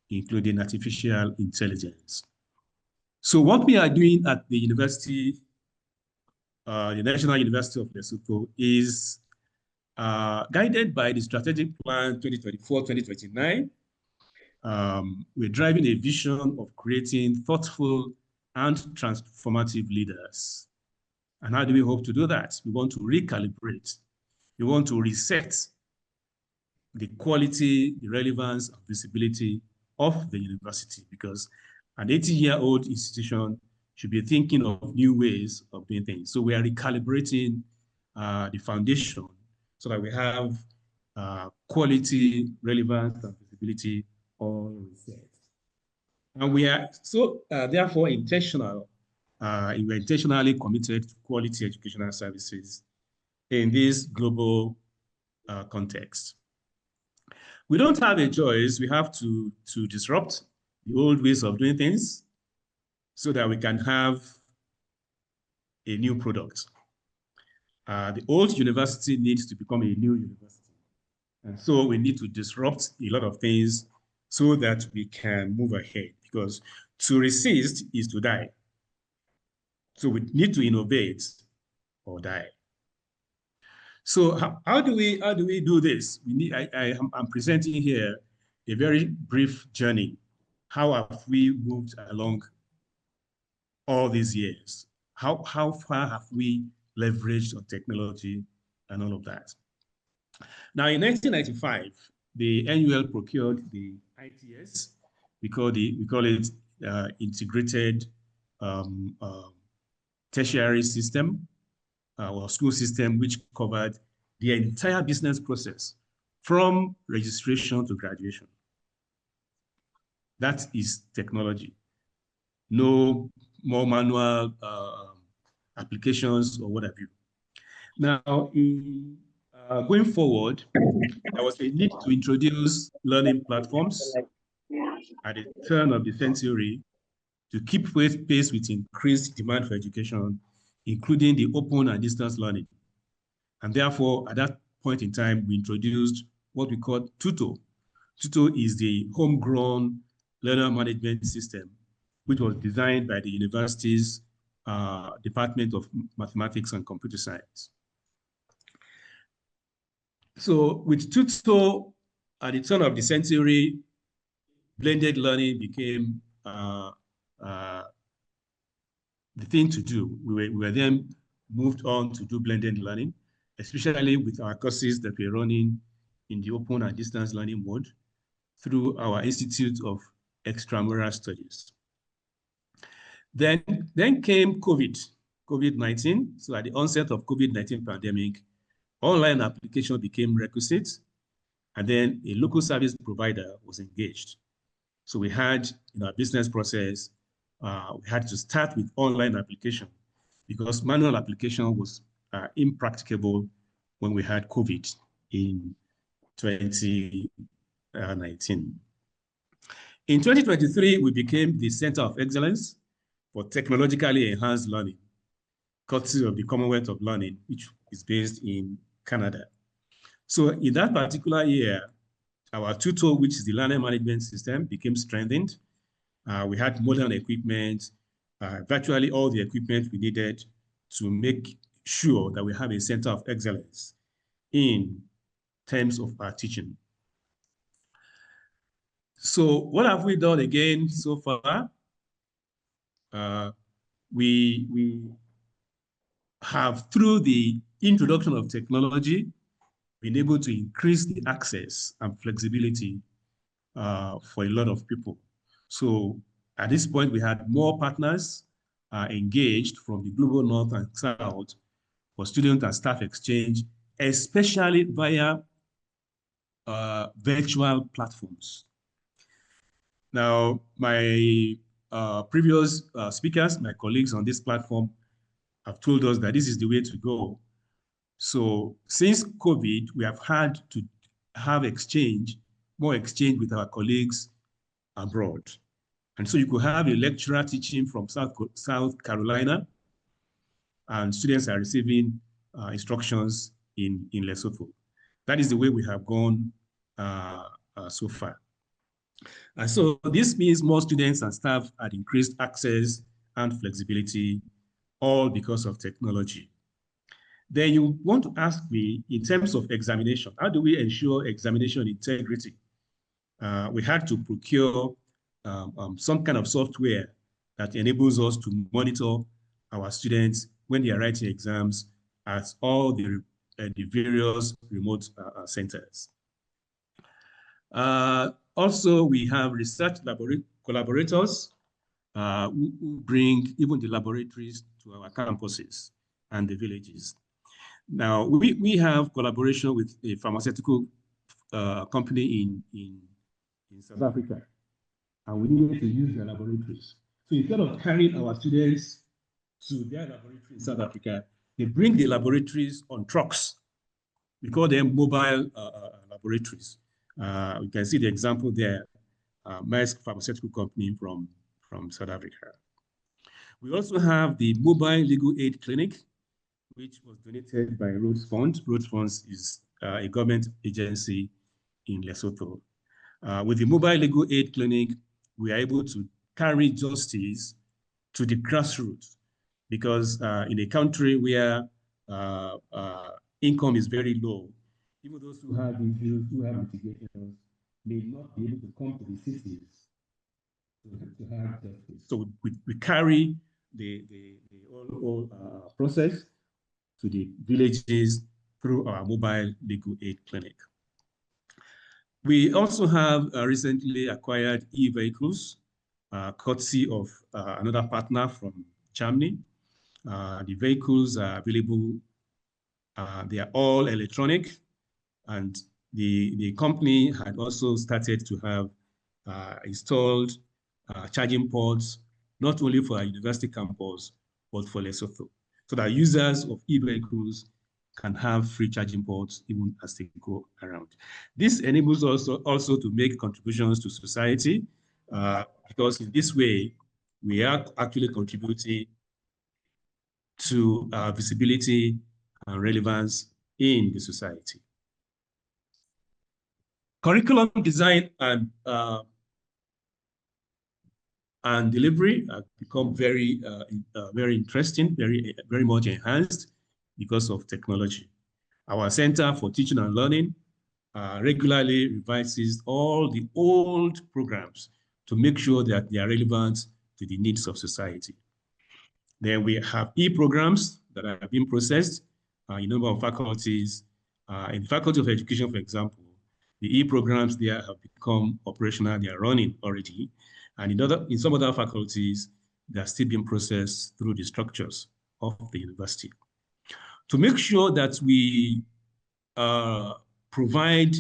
including artificial intelligence. So what we are doing at the university, the National University of Lesotho, is guided by the Strategic Plan 2024-2029. We're driving a vision of creating thoughtful and transformative leaders. And how do we hope to do that? We want to recalibrate. We want to reset the quality, the relevance, and visibility of the university, because an 80-year-old institution should be thinking of new ways of doing things. So we are recalibrating the foundation so that we have quality, relevance, and visibility all reset. And we are so therefore intentional. We're intentionally committed to quality educational services in this global context. We don't have a choice. We have to disrupt the old ways of doing things so that we can have a new product. The old university needs to become a new university. And so we need to disrupt a lot of things so that we can move ahead, because to resist is to die. So we need to innovate or die. So how do we do this? We need. I'm presenting here a very brief journey. How have we moved along all these years? How far have we leveraged on technology and all of that? Now, in 1995, the NUL procured the ITS. We call it integrated tertiary system or school system, which covered the entire business process from registration to graduation. That is technology. No more manual applications or what have you. Now, going forward, there was a need to introduce learning platforms at the turn of the century to keep pace with increased demand for education, including the open and distance learning. And therefore, at that point in time, we introduced what we call TUTO. TUTO is the homegrown learner management system, which was designed by the university's Department of Mathematics and Computer Science. So with TUTO, at the turn of the century, blended learning became the thing to do. We were then moved on to do blended learning, especially with our courses that we're running in the open and distance learning mode through our Institute of Extramural Studies. Then came COVID-19. So at the onset of COVID-19 pandemic, online application became requisite, and then a local service provider was engaged. So we had in our business process, we had to start with online application because manual application was impracticable when we had COVID in 2019. In 2023, we became the Center of Excellence for Technologically Enhanced Learning, courtesy of the Commonwealth of Learning, which is based in Canada. So in that particular year, our TUTO, which is the learning management system, became strengthened. We had modern equipment, virtually all the equipment we needed to make sure that we have a center of excellence in terms of our teaching. So what have we done again so far? We have, through the introduction of technology, been able to increase the access and flexibility for a lot of people. So at this point, we had more partners engaged from the global north and south for student and staff exchange, especially via virtual platforms. Now, my previous speakers, my colleagues on this platform, have told us that this is the way to go. So since COVID, we have had to have more exchange with our colleagues abroad. And so you could have a lecturer teaching from South Carolina, and students are receiving instructions in Lesotho. That is the way we have gone so far. And so this means more students and staff had increased access and flexibility, all because of technology. Then you want to ask me, in terms of examination, how do we ensure examination integrity? We had to procure some kind of software that enables us to monitor our students when they are writing exams at all the various remote centers. Also, we have research collaborators who bring even the laboratories to our campuses and the villages. Now, we have collaboration with a pharmaceutical company in South Africa, and we needed to use their laboratories. So instead of carrying our students to their laboratory in South Africa, they bring the laboratories on trucks. We call them mobile laboratories. You can see the example there Maersk pharmaceutical company from South Africa. We also have the Mobile Legal Aid Clinic, which was donated by Rhodes Fund. Rhodes Funds is a government agency in Lesotho. With the Mobile Legal Aid Clinic, we are able to carry justice to the grassroots, because in a country where income is very low, even those who have issues, who have litigations, may not be able to come to the cities to have justice. So we carry the whole process to the villages through our mobile legal aid clinic. We also have recently acquired e-vehicles, courtesy of another partner from Germany. The vehicles are available. They are all electronic, and the company had also started to have installed charging ports, not only for our university campus, but for Lesotho, so that users of e-vehicles can have free charging ports even as they go around. This enables us also to make contributions to society, because in this way, we are actually contributing to visibility and relevance in the society. Curriculum design and delivery have become very interesting, very much enhanced because of technology. Our Center for Teaching and Learning regularly revises all the old programs to make sure that they are relevant to the needs of society. Then we have e-programs that are being processed in a number of faculties. In the Faculty of Education, for example, the e-programs there have become operational, they are running already. And in some other faculties, they are still being processed through the structures of the university. To make sure that we provide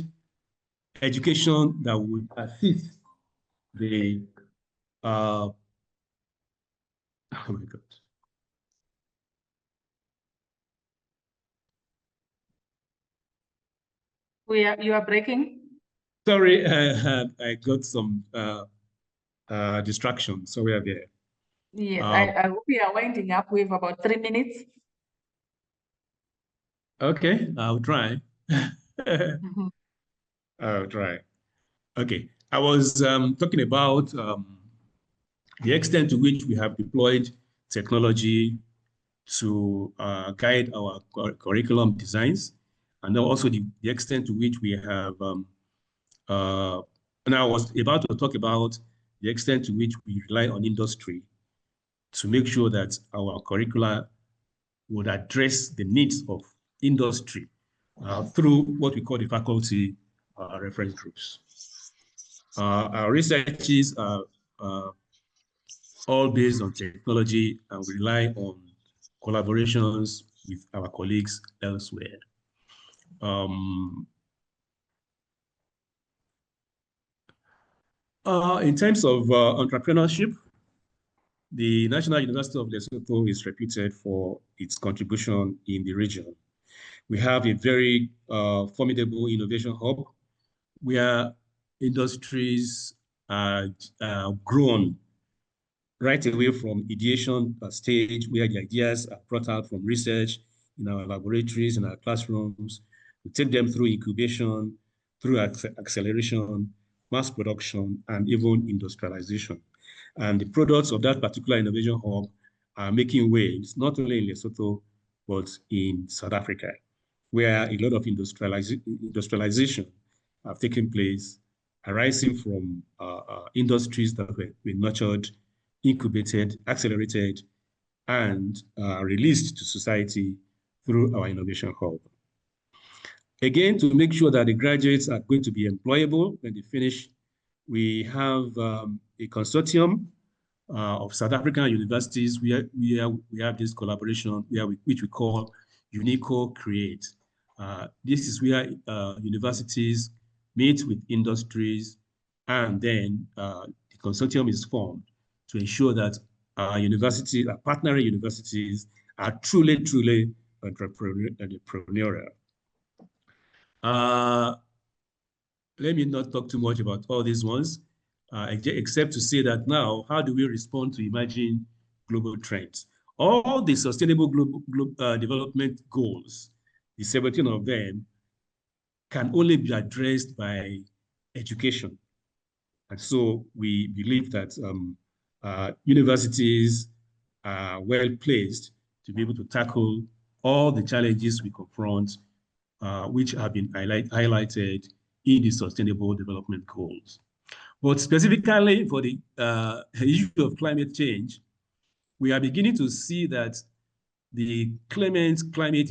education that would assist the, oh my God. You are breaking? Sorry, I got some distraction. Sorry there. Yes, I hope we are winding up. We have about 3 minutes. Okay, I'll try. I'll try. Okay, I was talking about the extent to which we have deployed technology to guide our curriculum designs, and also the extent to which we have, and I was about to talk about the extent to which we rely on industry to make sure that our curricula would address the needs of industry through what we call the faculty reference groups. Our researches are all based on technology, and we rely on collaborations with our colleagues elsewhere. In terms of entrepreneurship, the National University of Lesotho is reputed for its contribution in the region. We have a very formidable innovation hub where industries are grown right away from ideation stage, where the ideas are brought out from research in our laboratories, in our classrooms. We take them through incubation, through acceleration, mass production, and even industrialization. And the products of that particular innovation hub are making waves, not only in Lesotho, but in South Africa, where a lot of industrialization have taken place, arising from industries that were nurtured, incubated, accelerated, and released to society through our innovation hub. Again, to make sure that the graduates are going to be employable when they finish, we have a consortium of South African universities. We have this collaboration which we call UNICO Create. This is where universities meet with industries, and then the consortium is formed to ensure that our universities, our partnering universities, are truly entrepreneurial. Let me not talk too much about all these ones. except to say that now, how do we respond to emerging global trends? All the sustainable global development goals, the 17 of them, can only be addressed by education. And so we believe that universities are well placed to be able to tackle all the challenges we confront, which have been highlighted in the Sustainable Development Goals. But specifically for the issue of climate change, we are beginning to see that the climate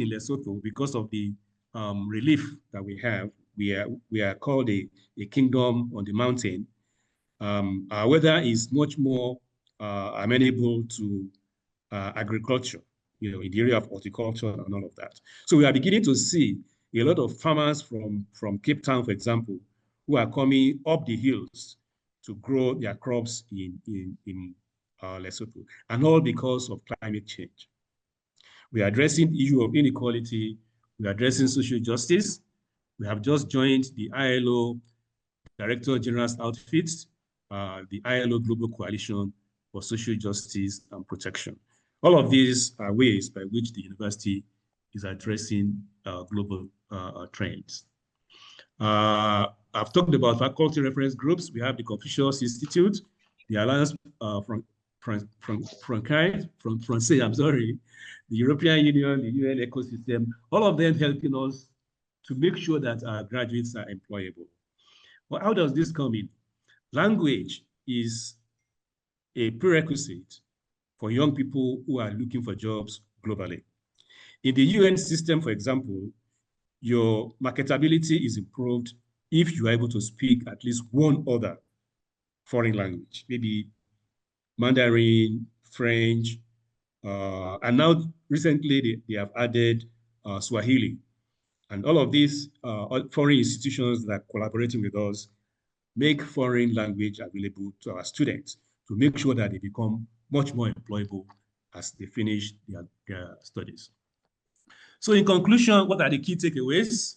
in Lesotho, because of the relief that we have, we are called a kingdom on the mountain. Our weather is much more amenable to agriculture, in the area of horticulture and all of that. So we are beginning to see a lot of farmers from Cape Town, for example, who are coming up the hills to grow their crops in Lesotho, and all because of climate change. We are addressing the issue of inequality. We are addressing social justice. We have just joined the ILO Director General's outfits, the ILO Global Coalition for Social Justice and Protection. All of these are ways by which the university is addressing global trends. I've talked about faculty reference groups. We have the Confucius Institute, the Alliance Francais, I'm sorry, the European Union, the UN ecosystem, all of them helping us to make sure that our graduates are employable. Well, how does this come in? Language is a prerequisite for young people who are looking for jobs globally. In the UN system, for example, your marketability is improved if you are able to speak at least one other foreign language, maybe Mandarin, French, and now recently they have added Swahili. And all of these foreign institutions that are collaborating with us make foreign language available to our students to make sure that they become much more employable as they finish their studies. So in conclusion, what are the key takeaways?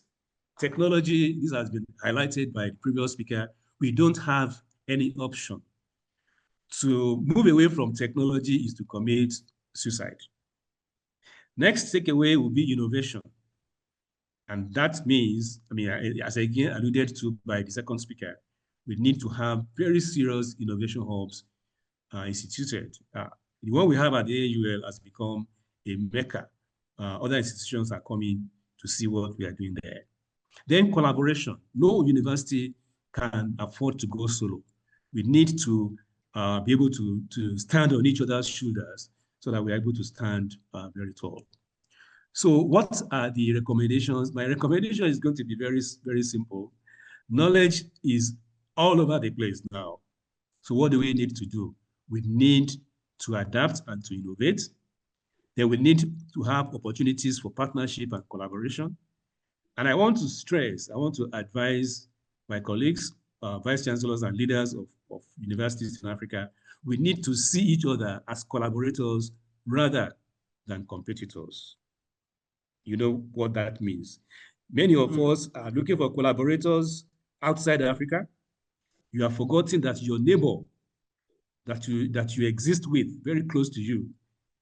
Technology, this has been highlighted by the previous speaker. We don't have any option. To move away from technology is to commit suicide. Next takeaway will be innovation. And that means, as again alluded to by the second speaker, we need to have very serious innovation hubs instituted. The one we have at the AAUL has become a mecca. Other institutions are coming to see what we are doing there. Then collaboration. No university can afford to go solo. We need to be able to stand on each other's shoulders so that we're able to stand very tall. So what are the recommendations? My recommendation is going to be very, very simple. Knowledge is all over the place now. So what do we need to do? We need to adapt and to innovate. Then we need to have opportunities for partnership and collaboration. And I want to advise my colleagues, vice chancellors and leaders of universities in Africa, we need to see each other as collaborators rather than competitors. You know what that means. Many of us are looking for collaborators outside Africa. You have forgotten that your neighbor that you exist with very close to you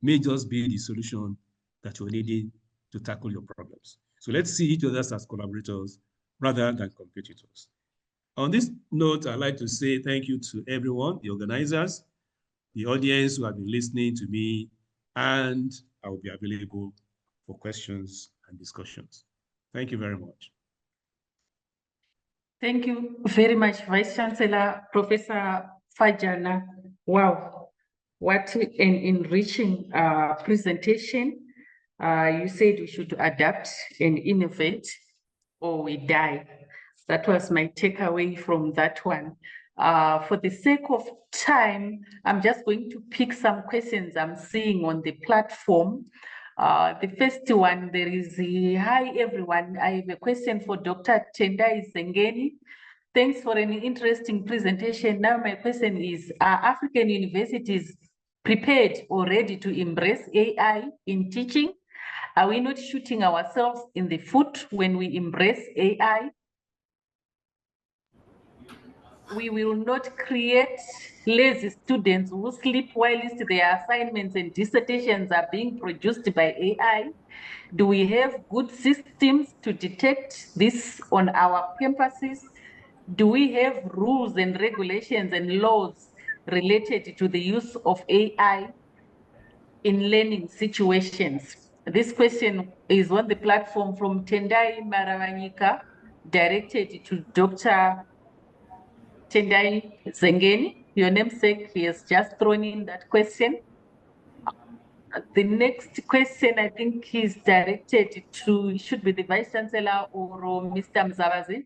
may just be the solution that you're needing to tackle your problems. So let's see each other as collaborators rather than competitors. On this note, I'd like to say thank you to everyone, the organizers, the audience who have been listening to me, and I will be available for questions and discussions. Thank you very much. Thank you very much, Vice Chancellor, Professor Fajana. Wow, what an enriching presentation. You said we should adapt and innovate or we die. That was my takeaway from that one. For the sake of time, I'm just going to pick some questions I'm seeing on the platform. The first one, there is, hi everyone, I have a question for Dr. Tendai Zengeni. Thanks for an interesting presentation. Now my question is, are African universities prepared or ready to embrace AI in teaching? Are we not shooting ourselves in the foot when we embrace AI? we will not create lazy students who sleep whilst their assignments and dissertations are being produced by AI? Do we have good systems to detect this on our campuses? Do we have rules and regulations and laws related to the use of AI in learning situations? This question is on the platform from Tendai Maravanyika, directed to Dr. Tendai Zengeni. Your namesake, he has just thrown in that question. The next question, I think, is directed to, should be the Vice Chancellor or Mr. Mzabazi.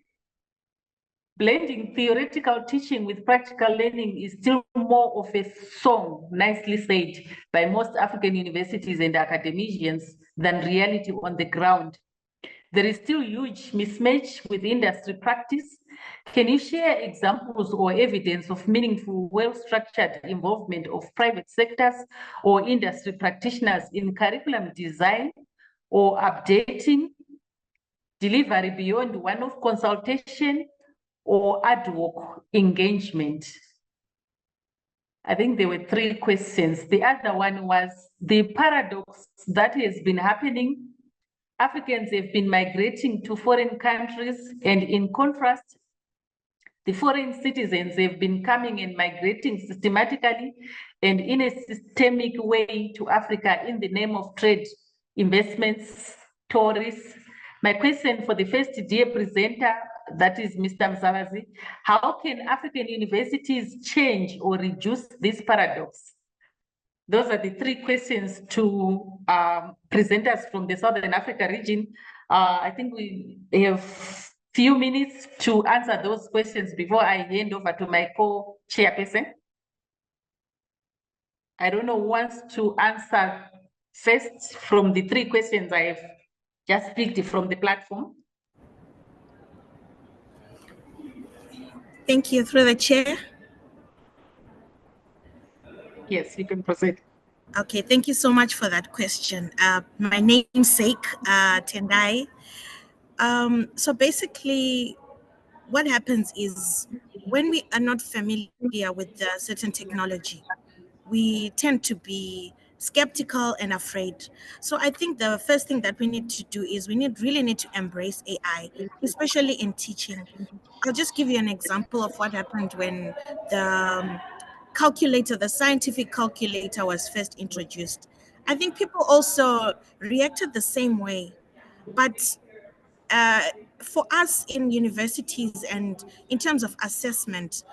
Blending theoretical teaching with practical learning is still more of a song, nicely said, by most African universities and academicians than reality on the ground. There is still huge mismatch with industry practice. Can you share examples or evidence of meaningful, well-structured involvement of private sectors or industry practitioners in curriculum design or updating, delivery beyond one-off consultation or ad hoc engagement? I think there were 3 questions. The other one was the paradox that has been happening. Africans have been migrating to foreign countries, and in contrast, the foreign citizens have been coming and migrating systematically and in a systemic way to Africa in the name of trade, investments, tourists. My question for the first dear presenter, that is Mr. Mzabazi, how can African universities change or reduce this paradox? Those are the 3 questions to presenters from the Southern Africa region. I think we have few minutes to answer those questions before I hand over to my co-chairperson. I don't know who wants to answer first from the 3 questions I have just picked from the platform. Thank you. Through the chair. Yes, you can proceed. Okay, thank you so much for that question. My namesake, Tendai. So basically, what happens is when we are not familiar with certain technology, we tend to be skeptical and afraid. So I think the first thing that we need to do is we really need to embrace AI, especially in teaching. I'll just give you an example of what happened when the calculator, the scientific calculator, was first introduced. I think people also reacted the same way. But for us in universities and in terms of assessment,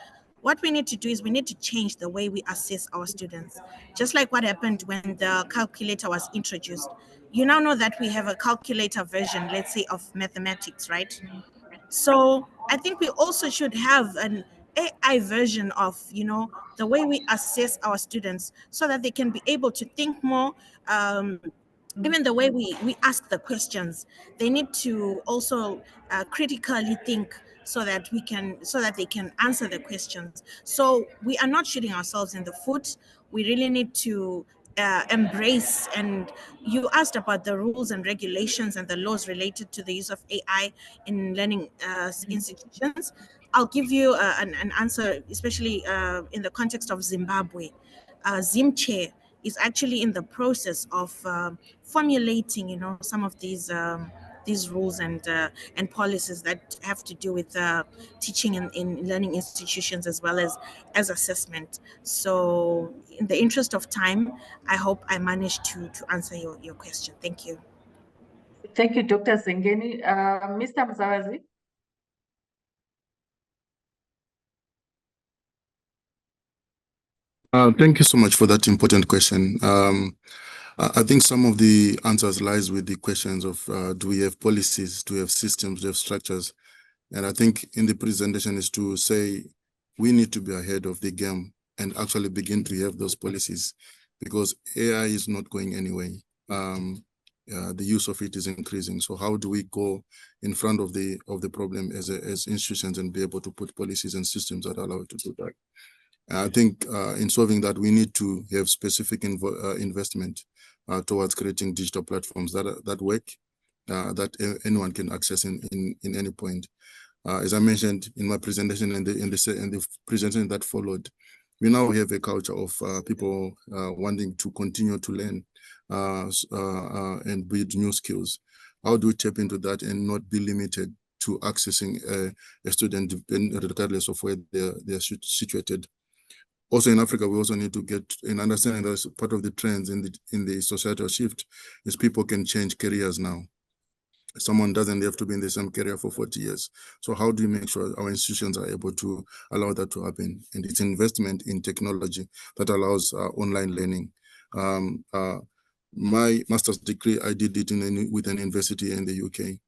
what we need to do is we need to change the way we assess our students. Just like what happened when the calculator was introduced. You now know that we have a calculator version, let's say, of mathematics, right? So I think we also should have an AI version of, the way we assess our students so that they can be able to think more. Even the way we ask the questions, they need to also critically think so that they can answer the questions. So we are not shooting ourselves in the foot. We really need to embrace. And you asked about the rules and regulations and the laws related to the use of AI in learning institutions. I'll give you an answer, especially in the context of Zimbabwe. ZimChair is actually in the process of formulating, some of these rules and policies that have to do with teaching in learning institutions as well as assessment. So in the interest of time, I hope I managed to answer your question. Thank you. Thank you, Dr. Zengeni. Mr. Mzabazi. Thank you so much for that important question. I think some of the answers lies with the questions of do we have policies, do we have systems, do we have structures? And I think in the presentation is to say we need to be ahead of the game and actually begin to have those policies, because AI is not going anywhere. The use of it is increasing. So how do we go in front of the problem as institutions and be able to put policies and systems that allow it to do that? I think in solving that, we need to have specific investment towards creating digital platforms that work, that anyone can access in any point. As I mentioned in my presentation and the presentation that followed, we now have a culture of people wanting to continue to learn and build new skills. How do we tap into that and not be limited to accessing a student regardless of where they're situated? Also in Africa, we also need to get an understanding that part of the trends in the societal shift is people can change careers now. Someone doesn't have to be in the same career for 40 years. So how do we make sure our institutions are able to allow that to happen? And it's investment in technology that allows online learning. My master's degree, I did it with an university in the UK.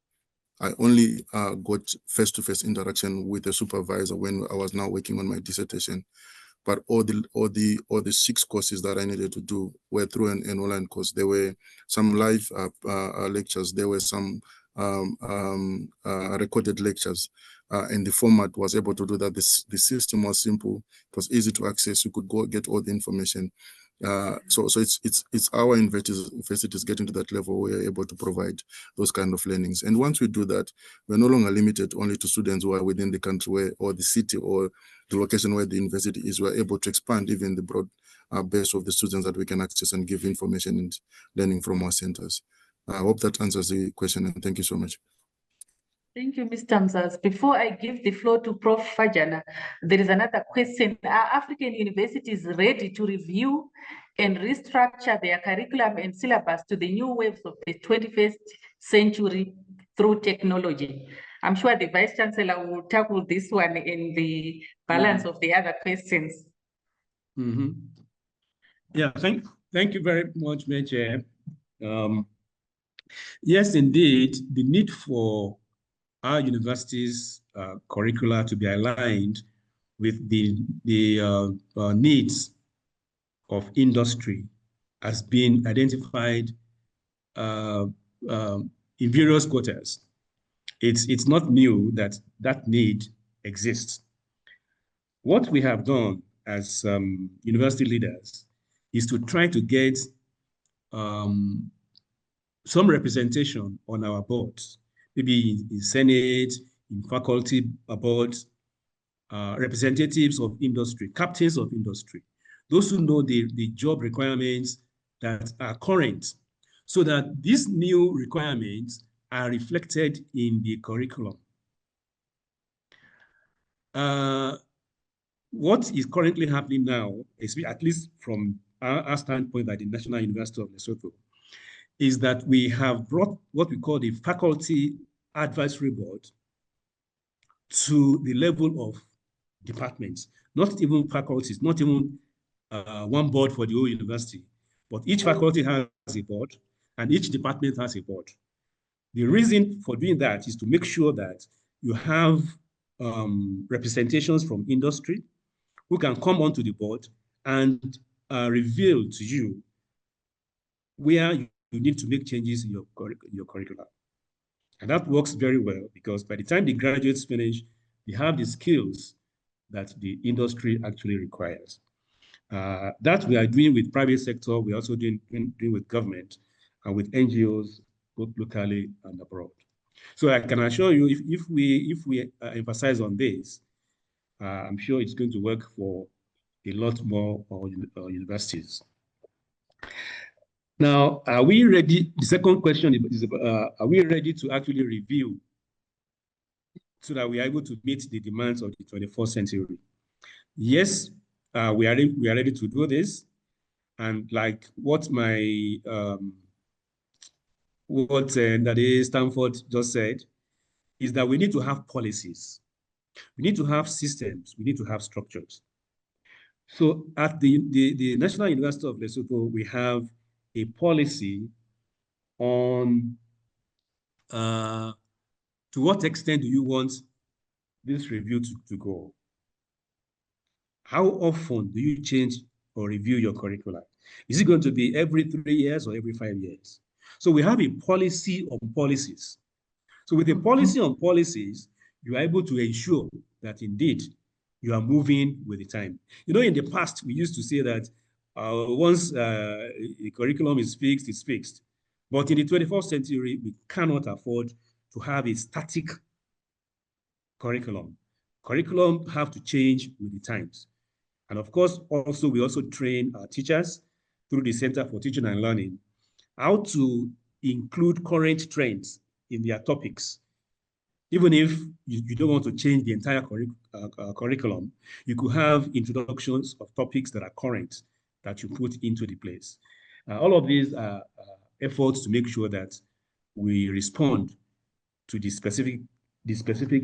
I only got face-to-face interaction with a supervisor when I was now working on my dissertation. But all the 6 courses that I needed to do were through an online course. There were some live lectures. There were some recorded lectures, and the format was able to do that. The system was simple. It was easy to access. You could go get all the information. So it's our universities getting to that level where we're able to provide those kind of learnings. And once we do that, we're no longer limited only to students who are within the country or the city or the location where the university is. We're able to expand even the broad base of the students that we can access and give information and learning from our centers. I hope that answers the question, and thank you so much. Thank you, Mr. Mzaz. Before I give the floor to Prof. Fajana, there is another question. Are African universities ready to review and restructure their curriculum and syllabus to the new waves of the 21st century through technology? I'm sure the Vice Chancellor will tackle this one in the balance of the other questions. Yeah, thank you very much, Chair. Yes, indeed, the need for our universities' curricula to be aligned with the needs of industry has been identified in various quarters. It's not new that that need exists. What we have done as university leaders is to try to get some representation on our boards, maybe in Senate, in faculty boards, representatives of industry, captains of industry, those who know the job requirements that are current, so that these new requirements are reflected in the curriculum. What is currently happening now, at least from our standpoint at the National University of Lesotho, is that we have brought what we call the Faculty Advisory Board to the level of departments, not even faculties, not even one board for the whole university, but each faculty has a board and each department has a board. The reason for doing that is to make sure that you have representations from industry who can come onto the board and reveal to you where you need to make changes in your curriculum. And that works very well because by the time the graduates finish, they have the skills that the industry actually requires. That we are doing with private sector, we're also doing with government and with NGOs, both locally and abroad. So I can assure you, if we emphasize on this, I'm sure it's going to work for a lot more universities. Now, are we ready? The second question is, are we ready to actually review so that we are able to meet the demands of the 21st century? Yes, we are ready to do this. And like what my, that is Stanford just said, is that we need to have policies. We need to have systems. We need to have structures. So at the National University of Lesotho, we have a policy on to what extent do you want this review to go? How often do you change or review your curricula? Is it going to be every 3 years or every 5 years? So we have a policy on policies. So with a policy on policies, you are able to ensure that indeed you are moving with the time. You know, in the past, we used to say that once a curriculum is fixed, it's fixed. But in the 21st century, we cannot afford to have a static curriculum. Curriculum have to change with the times. And of course, also we also train our teachers through the Center for Teaching and Learning how to include current trends in their topics. Even if you don't want to change the entire curriculum, you could have introductions of topics that are current that you put into the place. All of these are efforts to make sure that we respond to the specific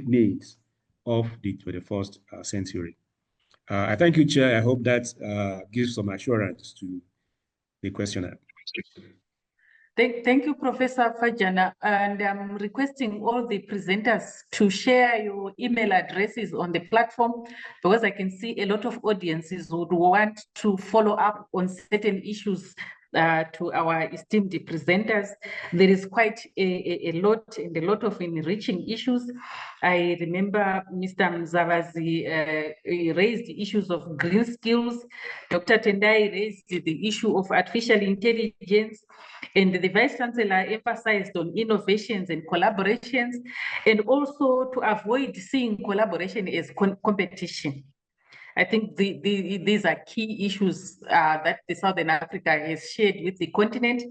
needs of the 21st century. I thank you, Chair. I hope that gives some assurance to the questioner. Thank you, Professor Fajana. And I'm requesting all the presenters to share your email addresses on the platform, because I can see a lot of audiences would want to follow up on certain issues to our esteemed presenters. There is quite a lot and a lot of enriching issues. I remember Mr. Mzavazi raised the issues of green skills. Dr. Tendai raised the issue of artificial intelligence, and the Vice Chancellor emphasized on innovations and collaborations, and also to avoid seeing collaboration as competition. I think these are key issues that the Southern Africa has shared with the continent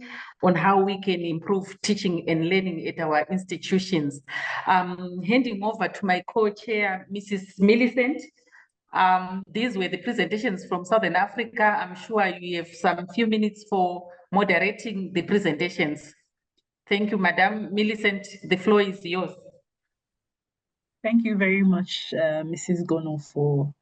on how we can improve teaching and learning at our institutions. Handing over to my co-chair, Mrs. Millicent. These were the presentations from Southern Africa. I'm sure you have some few minutes for moderating the presentations. Thank you, Madam Millicent. The floor is yours. Thank you very much, Mrs. Gono, for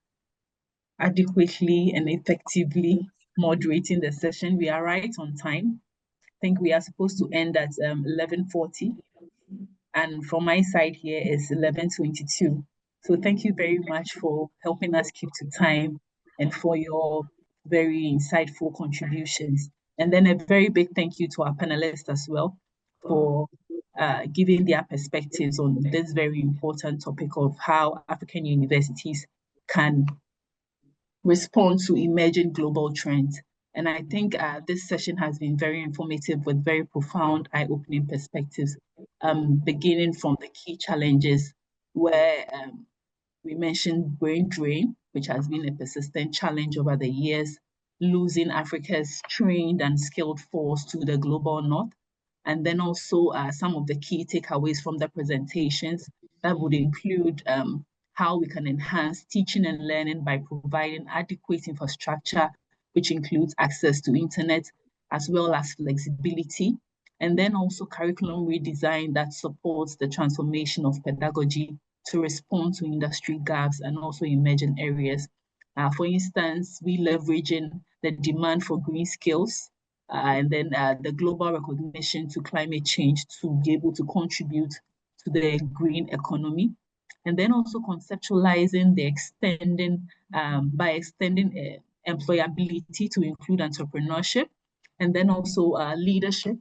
adequately and effectively moderating the session. We are right on time. I think we are supposed to end at 11:40. And from my side here is 11:22. So thank you very much for helping us keep to time and for your very insightful contributions. And then a very big thank you to our panelists as well for giving their perspectives on this very important topic of how African universities can respond to emerging global trends. And I think this session has been very informative with very profound, eye-opening perspectives, beginning from the key challenges where we mentioned brain drain, which has been a persistent challenge over the years, losing Africa's trained and skilled force to the global north, and then also some of the key takeaways from the presentations that would include how we can enhance teaching and learning by providing adequate infrastructure, which includes access to internet, as well as flexibility, and then also curriculum redesign that supports the transformation of pedagogy to respond to industry gaps and also emerging areas. For instance, we leveraging the demand for green skills, and then the global recognition to climate change to be able to contribute to the green economy. And then also conceptualizing the by extending employability to include entrepreneurship, and then also leadership,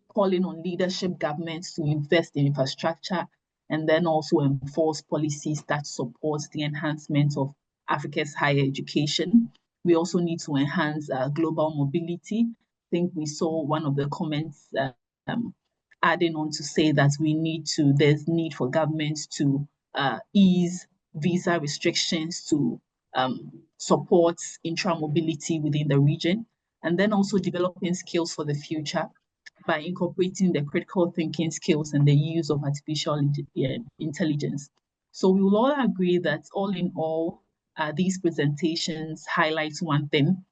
calling on leadership governments to invest in infrastructure, and then also enforce policies that support the enhancement of Africa's higher education. We also need to enhance global mobility. I think we saw one of the comments adding on to say that there's need for governments to ease visa restrictions to support intra-mobility within the region, and then also developing skills for the future by incorporating the critical thinking skills and the use of artificial intelligence. So we will all agree that all in all, these presentations highlight one thing,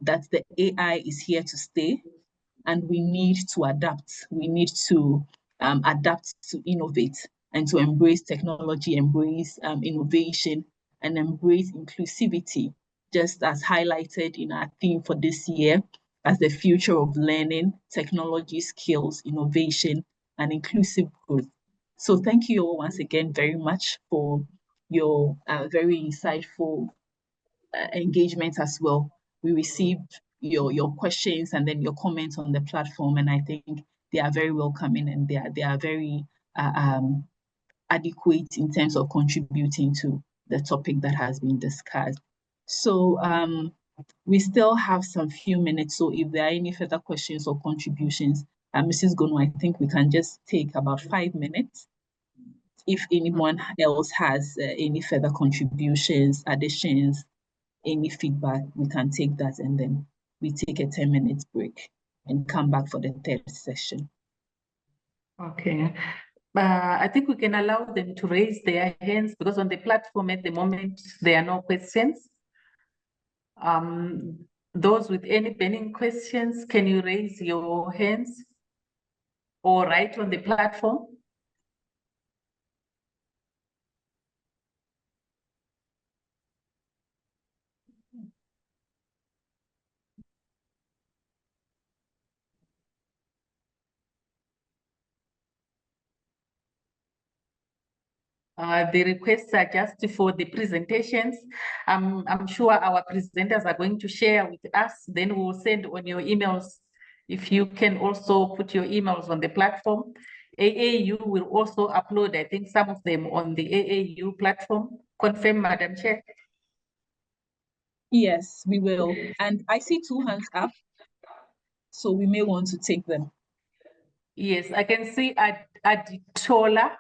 that the AI is here to stay, and we need to adapt. We need to adapt to innovate and to embrace technology, embrace innovation, and embrace inclusivity, just as highlighted in our theme for this year, as the future of learning, technology, skills, innovation, and inclusive growth. So thank you all once again very much for your very insightful engagement as well. We received your questions and then your comments on the platform, and I think they are very welcoming and they are very adequate in terms of contributing to the topic that has been discussed. So we still have some few minutes, so if there are any further questions or contributions, Mrs. Gono, I think we can just take about 5 minutes If anyone else has any further contributions, additions, any feedback, we can take that, and then we take a 10-minute break and come back for the third session. Okay. I think we can allow them to raise their hands because on the platform at the moment, there are no questions. Those with any burning questions, can you raise your hands or write on the platform? The requests are just for the presentations. I'm sure our presenters are going to share with us, then we'll send on your emails. If you can also put your emails on the platform. AAU will also upload, I think, some of them on the AAU platform. Confirm, Madam Chair. Yes, we will. And I see 2 hands up, so we may want to take them. Yes, I can see Aditola.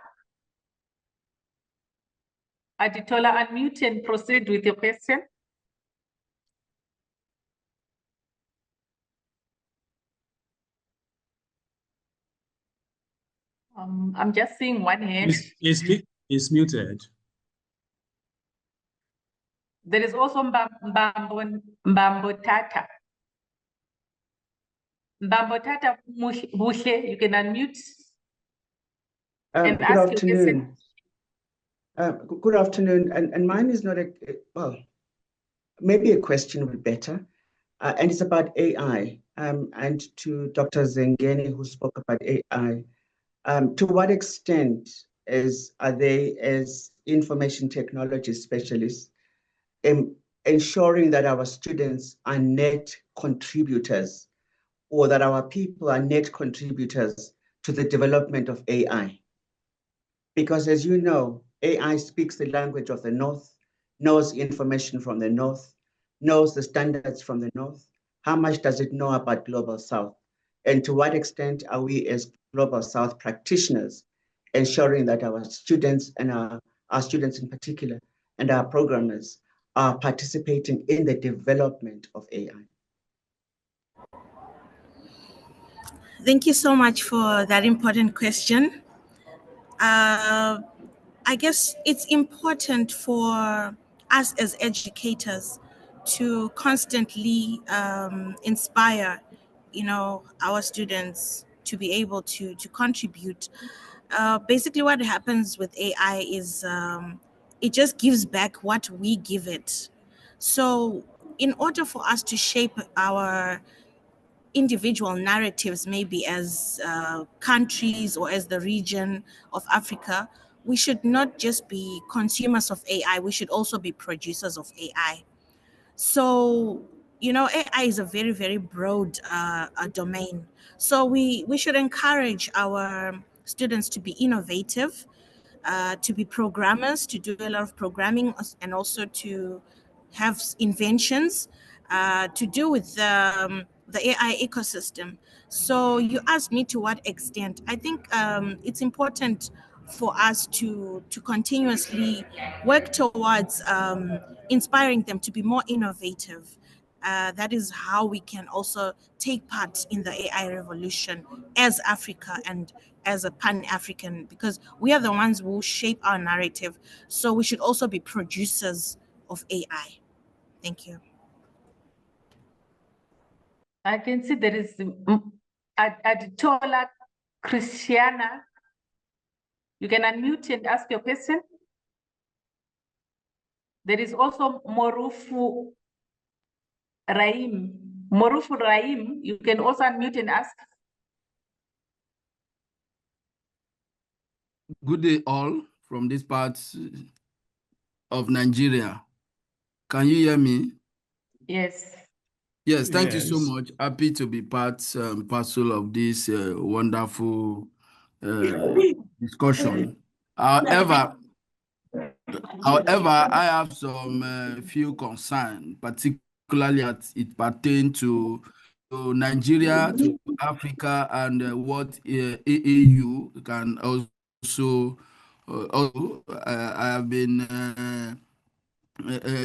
Aditola, unmute and proceed with your question. I'm just seeing one hand. It's muted. There is also Mbambo Tata. Mbambo Tata Bushe, you can unmute and Good ask afternoon. Good afternoon, and mine is not well, maybe a question would be better, and it's about AI, and to Dr. Zengeni, who spoke about AI. To what extent are they, as information technology specialists, ensuring that our students are net contributors, or that our people are net contributors to the development of AI? Because as you know, AI speaks the language of the North, knows information from the North, knows the standards from the North. How much does it know about Global South? And to what extent are we as Global South practitioners ensuring that our students, and our students in particular, and our programmers are participating in the development of AI? Thank you so much for that important question. I guess it's important for us as educators to constantly inspire, our students to be able to contribute. Basically, what happens with AI is it just gives back what we give it. So, in order for us to shape our individual narratives, maybe as countries or as the region of Africa, we should not just be consumers of AI, we should also be producers of AI. So, AI is a very, very broad domain. So we should encourage our students to be innovative, to be programmers, to do a lot of programming, and also to have inventions to do with the AI ecosystem. So you asked me to what extent. I think it's important for us to continuously work towards inspiring them to be more innovative. That is how we can also take part in the AI revolution as Africa and as a Pan-African, because we are the ones who shape our narrative. So we should also be producers of AI. Thank you. I can see there is Aditola Christiana. You can unmute and ask your question. There is also Morufu Raim. Morufu Raim, you can also unmute and ask. Good day all from this part of Nigeria. Can you hear me? Yes. Yes, thank you so Yes. much. Happy to be parcel of this wonderful discussion. However, I have some few concerns, particularly as it pertains to Nigeria, to Africa, and what AAU can also Also, I have been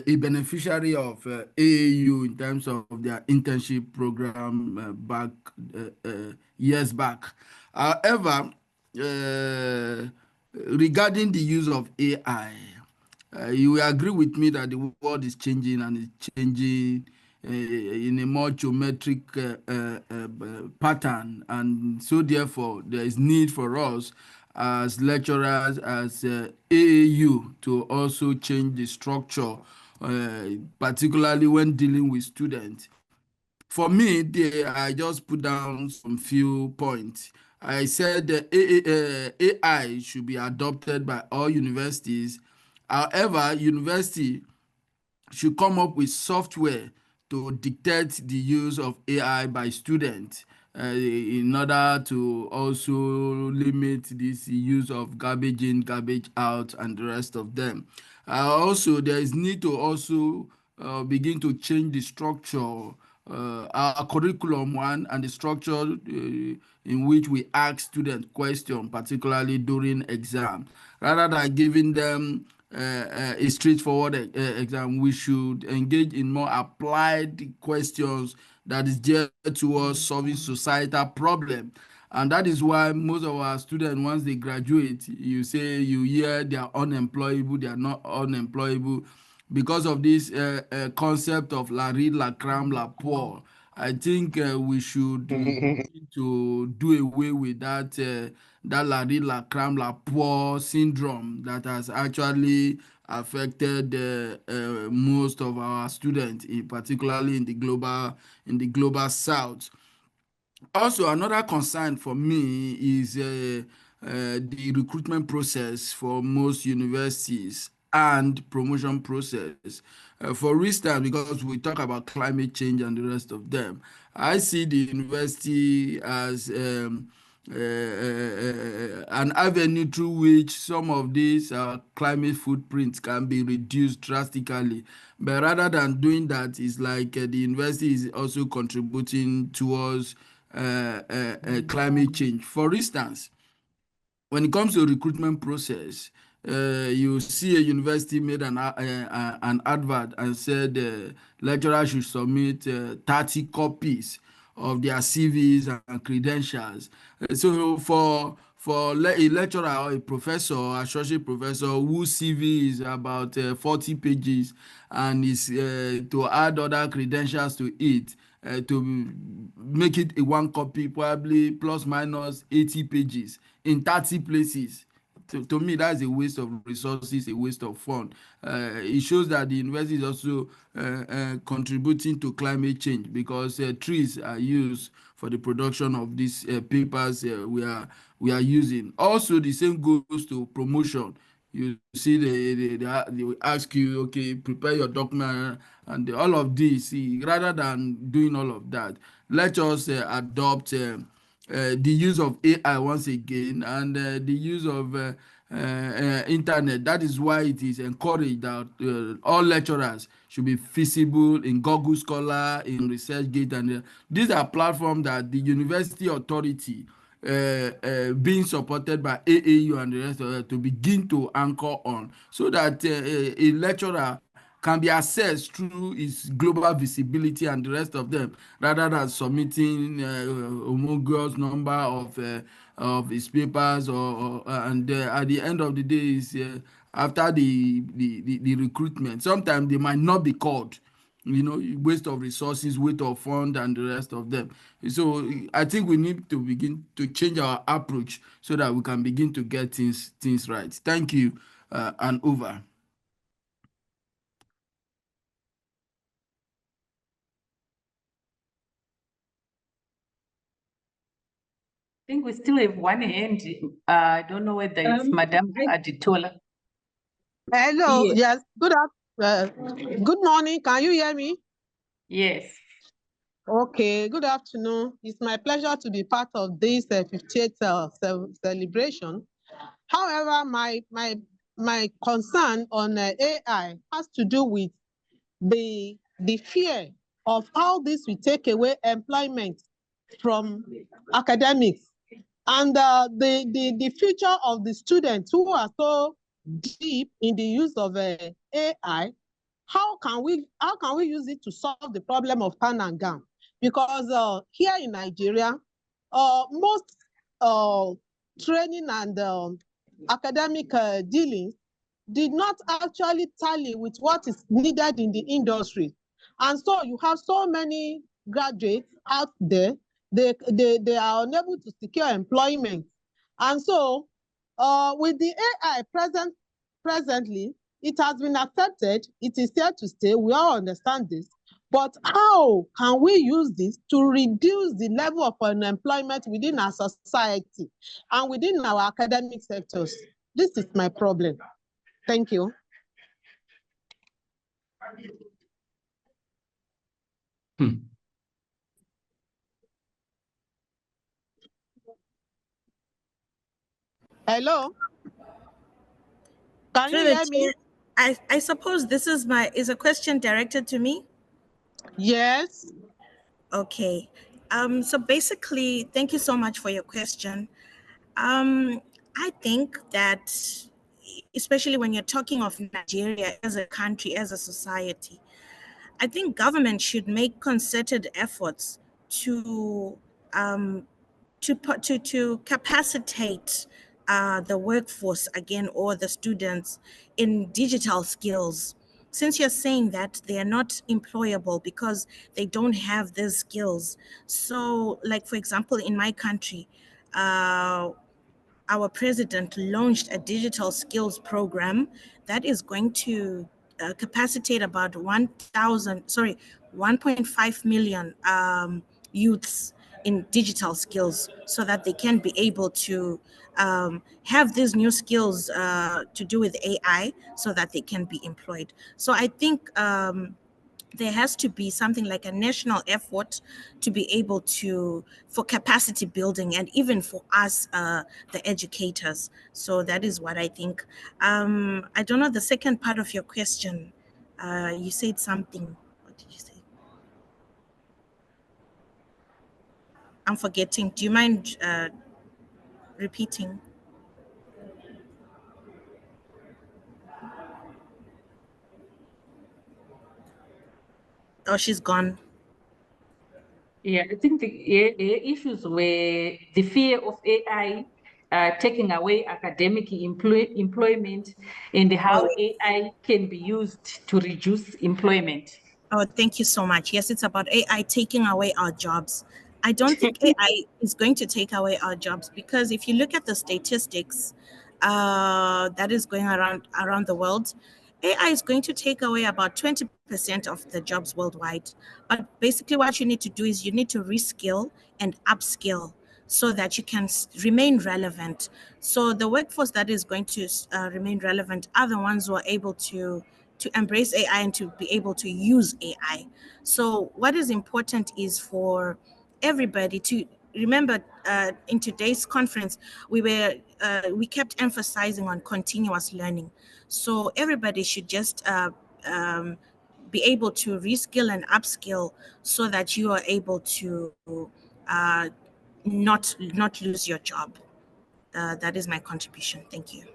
a beneficiary of AAU in terms of their internship program back years back. However, regarding the use of AI, you will agree with me that the world is changing and it's changing in a more geometric pattern, and so therefore there is need for us as lecturers, as AAU, to also change the structure, particularly when dealing with students. For me, I just put down some few points. I said AI should be adopted by all universities. However, university should come up with software to dictate the use of AI by students in order to also limit this use of garbage in, garbage out, and the rest of them. Also, there is need to also begin to change the structure, our curriculum one, and the structure in which we ask students questions, particularly during exam. Rather than giving them a straightforward exam, we should engage in more applied questions that is geared towards solving societal problem. And that is why most of our students, once they graduate, you hear they are unemployable, they are not unemployable, because of this concept of la ride, la crème, la poor. I think we should to do away with that la ride, la crème, la poor syndrome that has actually affected most of our students, particularly in the global south. Also, another concern for me is the recruitment process for most universities and promotion process. For instance, because we talk about climate change and the rest of them, I see the university as an avenue through which some of these climate footprints can be reduced drastically. But rather than doing that, it's like the university is also contributing towards climate change. For instance, when it comes to recruitment process, you see a university made an advert and said lecturers should submit 30 copies of their CVs and credentials. So for a lecturer or a professor or associate professor whose CV is about 40 pages and is to add other credentials to it, to make it a one copy, probably plus minus 80 pages in 30 places. To me, that's a waste of resources, a waste of fund. It shows that the university is also contributing to climate change, because trees are used for the production of these papers we are using. Also, the same goes to promotion. You see, they will ask you, okay, prepare your document and all of this. Rather than doing all of that, let us adopt the use of AI once again, and the use of internet. That is why it is encouraged that all lecturers should be visible in Google Scholar, in ResearchGate, and these are platforms that the university authority being supported by AAU and the rest of it to begin to anchor on, so that a lecturer can be assessed through its global visibility and the rest of them, rather than submitting homogeneous number of his papers, and at the end of the day, is after the recruitment, sometimes they might not be called. Waste of resources, waste of fund, and the rest of them. So I think we need to begin to change our approach so that we can begin to get things right. Thank you, and over. I think we still have one hand. I don't know whether it's Madam Aditola. Hello, yes, good morning. Can you hear me? Yes. Okay, good afternoon. It's my pleasure to be part of this 58th celebration. However, my concern on AI has to do with the fear of how this will take away employment from academics. And the future of the students who are so deep in the use of AI, how can we use it to solve the problem of pan and gown? Because here in Nigeria, most training and academic dealings did not actually tally with what is needed in the industry. And so you have so many graduates out there, they are unable to secure employment. And so with the AI presently, it has been accepted, it is here to stay, we all understand this. But how can we use this to reduce the level of unemployment within our society and within our academic sectors? This is my problem. Thank you. Hello? Can you hear me? I suppose this is a question directed to me? Yes. Okay. So basically, thank you so much for your question. I think that, especially when you're talking of Nigeria as a country, as a society, I think government should make concerted efforts to capacitate the workforce again, or the students, in digital skills. Since you're saying that they are not employable because they don't have these skills. So, like, for example, in my country, our president launched a digital skills program that is going to capacitate about 1.5 million youths in digital skills, so that they can be able to have these new skills to do with AI, so that they can be employed. So I think there has to be something like a national effort to be able for capacity building, and even for us, the educators. So that is what I think. I don't know the second part of your question. You said something. What did you say? I'm forgetting. Do you mind repeating? Oh, she's gone. Yeah, I think the issues were the fear of AI taking away academic employment, and how AI can be used to reduce employment. Oh, thank you so much. Yes, it's about AI taking away our jobs. I don't think AI is going to take away our jobs, because if you look at the statistics that is going around the world, AI is going to take away about 20% of the jobs worldwide. But basically what you need to do is you need to reskill and upskill, so that you can remain relevant. So the workforce that is going to remain relevant are the ones who are able to embrace AI and to be able to use AI. So what is important is for everybody to remember, in today's conference, we kept emphasizing on continuous learning. So everybody should just be able to reskill and upskill, so that you are able to not lose your job. That is my contribution. Thank you.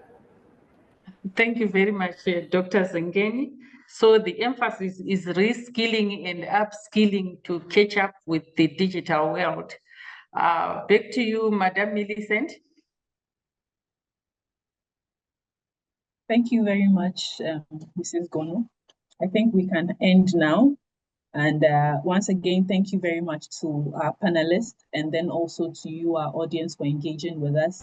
Thank you very much, Dr. Zengeni. So the emphasis is reskilling and upskilling to catch up with the digital world. Back to you, Madam Millicent. Thank you very much, Mrs. Gono. I think we can end now. And once again, thank you very much to our panelists, and then also to you, our audience, for engaging with us.